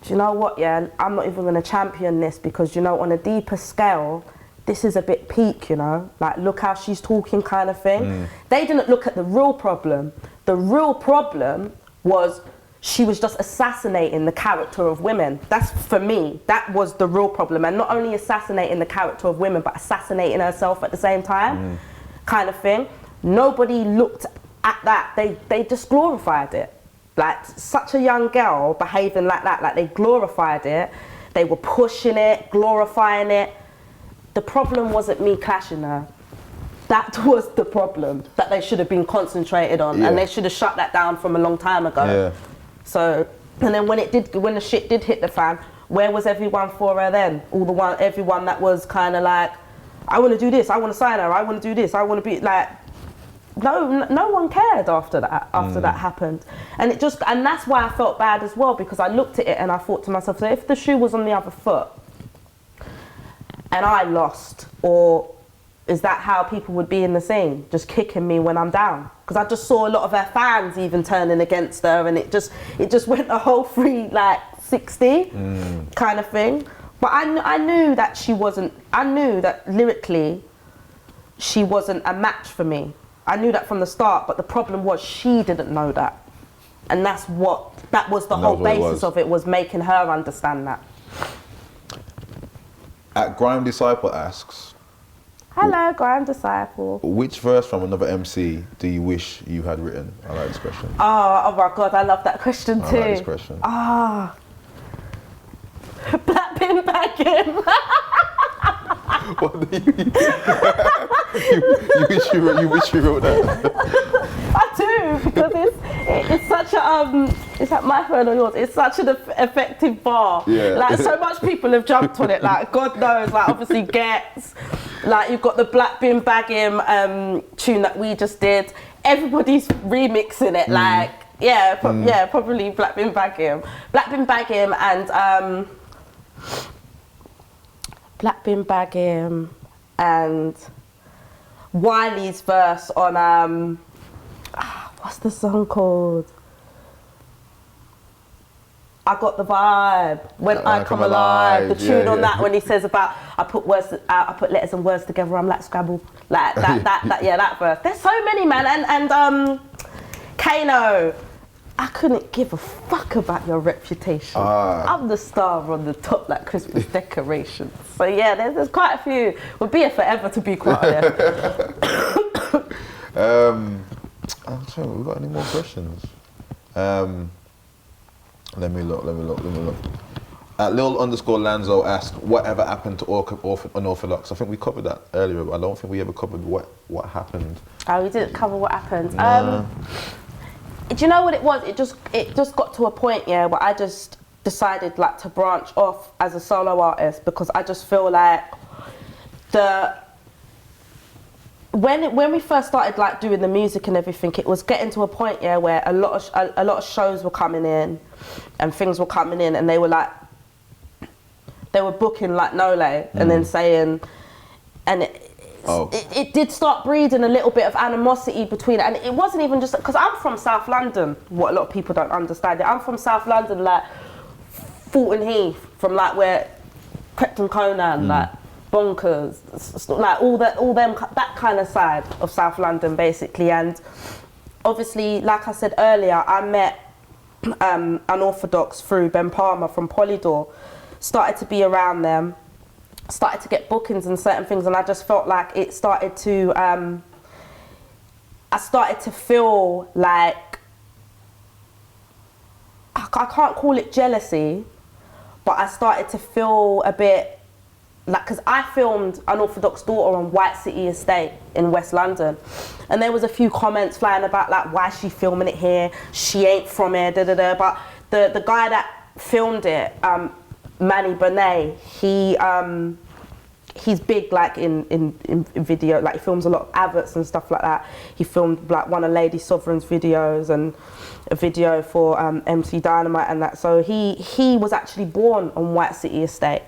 [SPEAKER 2] do you know what, yeah, I'm not even going to champion this, because, you know, on a deeper scale, this is a bit peak, you know, like, look how she's talking kind of thing. They didn't look at the real problem. The real problem was she was just assassinating the character of women. That's, for me, that was the real problem. And not only assassinating the character of women, but assassinating herself at the same time, kind of thing. Nobody looked at that. They just glorified it. Like, such a young girl behaving like that, like they glorified it. They were pushing it, glorifying it. The problem wasn't me clashing her. that was the problem that they should have been concentrated on, and they should have shut that down from a long time ago.
[SPEAKER 3] Yeah.
[SPEAKER 2] So, and then when the shit did hit the fan, where was everyone for her then? Everyone that was kind of like, I want to do this, I want to sign her, I want to do this, I want to be like, no one cared after that. After that happened, and that's why I felt bad as well, because I looked at it and I thought to myself, so if the shoe was on the other foot, and I lost, or is that how people would be in the scene, just kicking me when I'm down? Because I just saw a lot of her fans even turning against her, and it just went a whole 360 kind of thing. But I knew that she wasn't. I knew that lyrically, she wasn't a match for me. I knew that from the start. But the problem was she didn't know that, and that was the whole basis of it, was making her understand that.
[SPEAKER 3] At Grime Disciple asks,
[SPEAKER 2] hello, Grime Disciple.
[SPEAKER 3] which verse from another MC do you wish you had written? I like this question.
[SPEAKER 2] Oh my God, I love that question too.
[SPEAKER 3] I like this question.
[SPEAKER 2] Black bin bagging.
[SPEAKER 3] What do you wish you wrote that?
[SPEAKER 2] I do, because it's such a is that my phone or yours? It's such an effective bar.
[SPEAKER 3] Yeah.
[SPEAKER 2] Like, so much people have jumped on it. Like, God knows, like, obviously Gets, like, you've got the Black bin bagging tune that we just did. Everybody's remixing it. Like, probably Black bin bagging and Black bin bagging and Wiley's verse on what's the song called? I Got the Vibe, When I Come Alive. The tune on that, when he says about I put letters and words together, I'm like Scrabble, like that verse. There's so many, man, and Kano. I couldn't give a fuck about your reputation. I'm the star on the top, like Christmas decorations. So yeah, there's quite a few. We'll be here forever, to be quite honest.
[SPEAKER 3] I'm sorry, we got any more questions? Let me look. At Lil_Lanzo asked, whatever happened to Unorthodox? I think we covered that earlier, but I don't think we ever covered what happened.
[SPEAKER 2] Oh, we didn't cover what happened. Do you know what it was? It just got to a point, where I just decided like to branch off as a solo artist, because I just feel like when we first started like doing the music and everything, it was getting to a point where a lot of shows were coming in and things were coming in, and they were booking like Nole and then saying, and it did start breeding a little bit of animosity between it. And it wasn't even just because I'm from South London, what a lot of people don't understand it. I'm from South London, like Fulton Heath, from like where Crepton Conan, like Bonkers, like all them, that kind of side of South London basically. And obviously, like I said earlier, I met Unorthodox through Ben Palmer from Polydor, started to be around them, started to get bookings and certain things, and I just felt like it started to I started to feel like I can't call it jealousy, but I started to feel a bit like, because I filmed Unorthodox Daughter on White City Estate in West London, and there was a few comments flying about like, why is she filming it here, she ain't from here, but the guy that filmed it, Manny Bonet, he's big like in video, like he films a lot of adverts and stuff like that. He filmed like one of Lady Sovereign's videos and a video for MC Dynamite and that. So he was actually born on White City Estate.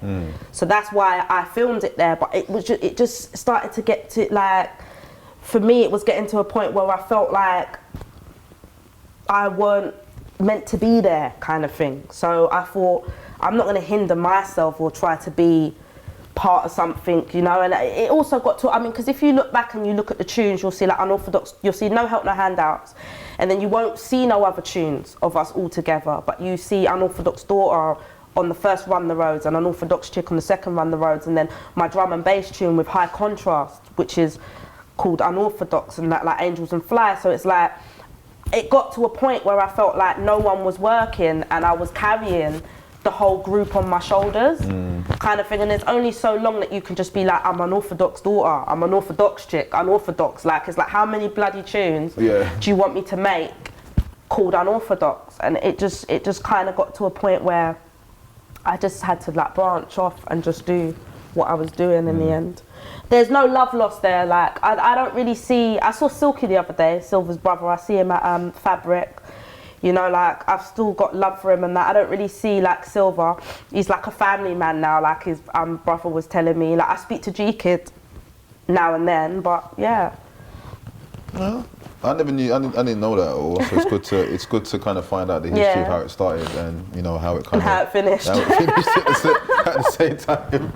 [SPEAKER 2] So that's why I filmed it there. But it just started to get to like, for me it was getting to a point where I felt like I weren't meant to be there, kind of thing. So I thought, I'm not going to hinder myself or try to be part of something, you know. And it also got to, I mean, because if you look back and you look at the tunes, you'll see like Unorthodox, you'll see No Help No Handouts, and then you won't see no other tunes of us all together, but you see Unorthodox Daughter on the first Run the Roads and Unorthodox Chick on the second Run the Roads, and then my drum and bass tune with High Contrast, which is called Unorthodox, and that like Angels and Fly. So it's like, it got to a point where I felt like no one was working and I was carrying the whole group on my shoulders, kind of thing. And it's only so long that you can just be like, I'm an Orthodox daughter, I'm an Orthodox chick, unorthodox. Like, it's like, how many bloody tunes do you want me to make called unorthodox? And it just kind of got to a point where I just had to like branch off and just do what I was doing in the end. There's no love lost there. Like, I don't really see, I saw Silky the other day, Silver's brother. I see him at Fabric. You know, like, I've still got love for him and that. I don't really see, like, Silver. He's like a family man now, like his brother was telling me. Like, I speak to G-Kid now and then, but yeah.
[SPEAKER 3] Well, I never knew, I didn't know that at all. So it's good to kind of find out the history of how it started and, you know, how it kind
[SPEAKER 2] and how it finished.
[SPEAKER 3] How it finished at the same time.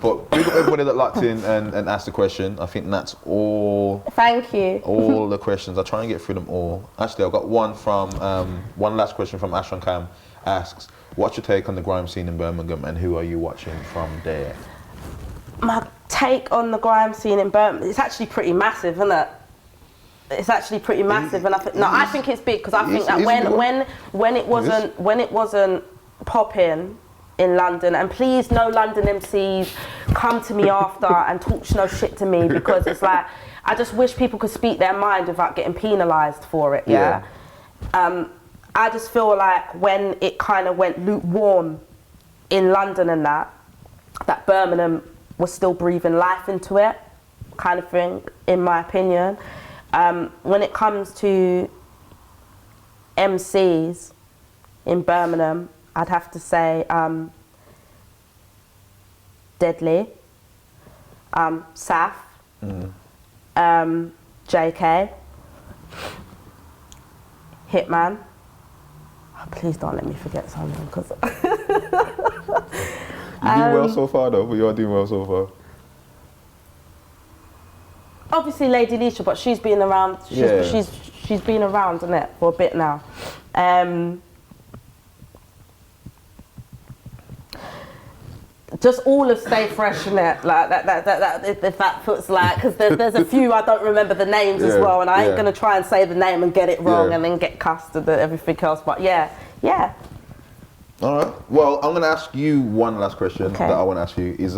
[SPEAKER 3] But big up everybody that locked in and asked the question. I think that's all.
[SPEAKER 2] Thank you.
[SPEAKER 3] All the questions. I'll try and get through them all. Actually, I've got one last question from Ashton Cam. Asks, what's your take on the grime scene in Birmingham and who are you watching from there?
[SPEAKER 2] My take on the grime scene in Birmingham, it's actually pretty massive, isn't it? It's actually pretty massive, and I think it's big because I think that when it wasn't popping in London, and please no London MCs come to me after and talk no shit to me, because it's like, I just wish people could speak their mind without getting penalised for it. Yeah. I just feel like when it kind of went lukewarm in London and that Birmingham was still breathing life into it, kind of thing, in my opinion. When it comes to MCs in Birmingham, I'd have to say Deadly, Saf, JK, Hitman. Oh, please don't let me forget someone, because
[SPEAKER 3] you're doing well so far, though. You are doing well so far.
[SPEAKER 2] Obviously Lady Leisha, but she's been around. She's been around, isn't it, for a bit now. Just all of Stay Fresh, in it, like that if that puts, like, because there's a few I don't remember the names as well, and I ain't gonna try and say the name and get it wrong and then get cussed and everything else. But yeah.
[SPEAKER 3] All right. Well, I'm gonna ask you one last question that I want to ask you is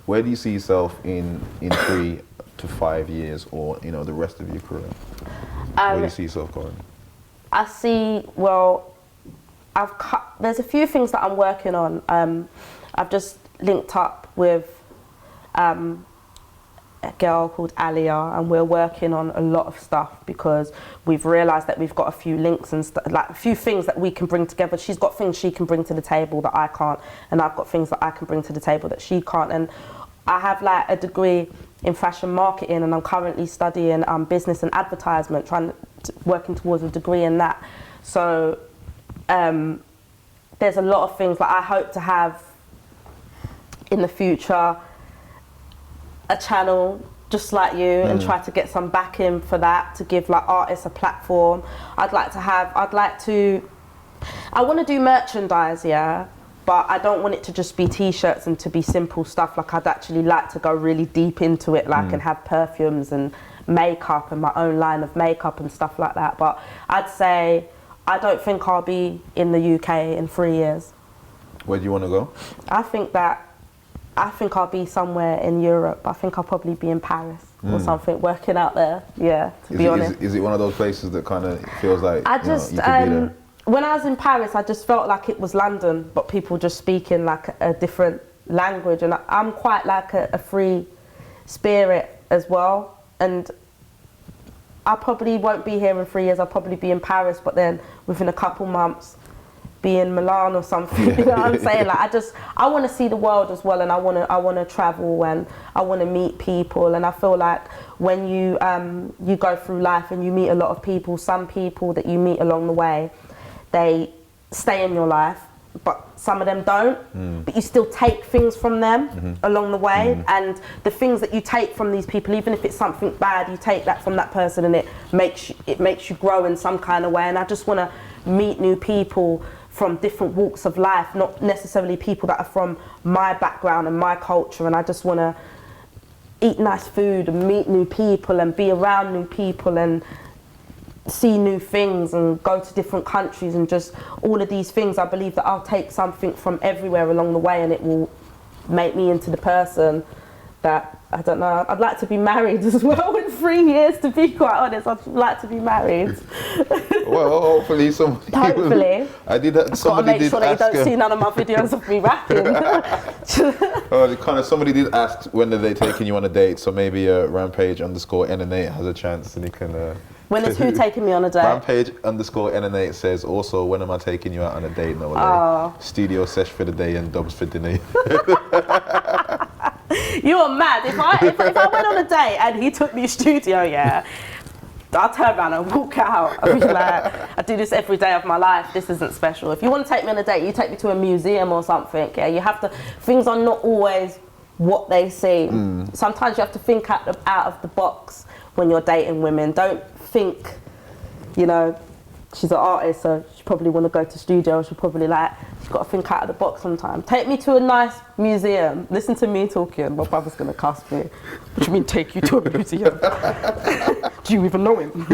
[SPEAKER 3] where do you see yourself in 3 to 5 years, or you know, the rest of your career? Where do you see yourself going?
[SPEAKER 2] I see. Well, there's a few things that I'm working on. I've just linked up with a girl called Alia, and we're working on a lot of stuff because we've realised that we've got a few links and like a few things that we can bring together. She's got things she can bring to the table that I can't, and I've got things that I can bring to the table that she can't. And I have like a degree in fashion marketing, and I'm currently studying business and advertisement, working towards a degree in that. So there's a lot of things that I hope to have in the future, a channel just like you, and try to get some backing for that, to give like artists a platform. I want to do merchandise, but I don't want it to just be t-shirts and to be simple stuff. Like, I'd actually like to go really deep into it, like, and have perfumes and makeup and my own line of makeup and stuff like that. But I'd say I don't think I'll be in the UK in 3 years.
[SPEAKER 3] Where do you want to go?
[SPEAKER 2] I think I'll be somewhere in Europe. I think I'll probably be in Paris or something, working out there. Yeah, to be honest.
[SPEAKER 3] Is it one of those places that kind of feels like
[SPEAKER 2] you could be there? When I was in Paris, I just felt like it was London, but people just speaking like a different language. And I'm quite like a free spirit as well. And I probably won't be here in 3 years. I'll probably be in Paris, but then within a couple months, be in Milan or something. You know what I'm saying? Like, I want to see the world as well, and I want to travel, and I want to meet people. And I feel like when you go through life and you meet a lot of people, some people that you meet along the way, they stay in your life, but some of them don't. But you still take things from them along the way, and the things that you take from these people, even if it's something bad, you take that from that person, and it makes you grow in some kind of way. And I just want to meet new people from different walks of life, not necessarily people that are from my background and my culture. And I just want to eat nice food and meet new people and be around new people and see new things and go to different countries and just all of these things. I believe that I'll take something from everywhere along the way, and it will make me into the person that, I don't know, I'd like to be married as well in 3 years, to be quite honest. I'd like to be married.
[SPEAKER 3] Well, hopefully somebody
[SPEAKER 2] Hopefully.
[SPEAKER 3] I did that. Somebody did
[SPEAKER 2] I've got to make sure that you
[SPEAKER 3] ask
[SPEAKER 2] don't see none of my videos of me rapping.
[SPEAKER 3] somebody did ask when are they taking you on a date, so maybe Rampage_NN8 has a chance and he can...
[SPEAKER 2] When is who taking me on a date?
[SPEAKER 3] Rampage_NN8 says, also, when am I taking you out on a date? No, studio sesh for the day and dubs for dinner.
[SPEAKER 2] You are mad. If I went on a date and he took me studio, yeah, I'll turn around and walk out. I'll be like, I do this every day of my life. This isn't special. If you want to take me on a date, you take me to a museum or something. Yeah, you have to. Things are not always what they seem. Sometimes you have to think out of the box when you're dating women. Don't think, you know, she's an artist, so she probably want to go to studio. She's probably like, she's got to think out of the box sometimes. Take me to a nice museum. Listen to me talking. My brother's going to cuss me. What do you mean take you to a museum? Do you even know him?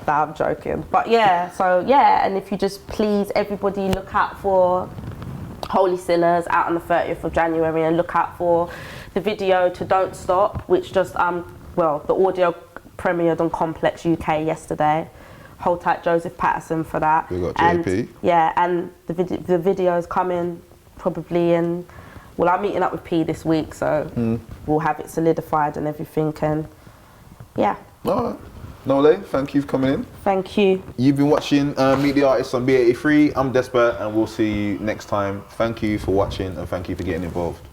[SPEAKER 2] Nah, I'm joking. But yeah, so yeah, and if you just please everybody look out for Holy Sinners out on the 30th of January, and look out for the video to Don't Stop, which just, well, the audio premiered on Complex UK yesterday. Hold tight Joseph Patterson for that.
[SPEAKER 3] We got JP.
[SPEAKER 2] And, yeah, and the video is coming probably in, well, I'm meeting up with P this week, so we'll have it solidified and everything, and yeah.
[SPEAKER 3] All right. Nole, thank you for coming in.
[SPEAKER 2] Thank you.
[SPEAKER 1] You've been watching Meet the Artist on be83. I'm Despa, and we'll see you next time. Thank you for watching, and thank you for getting involved.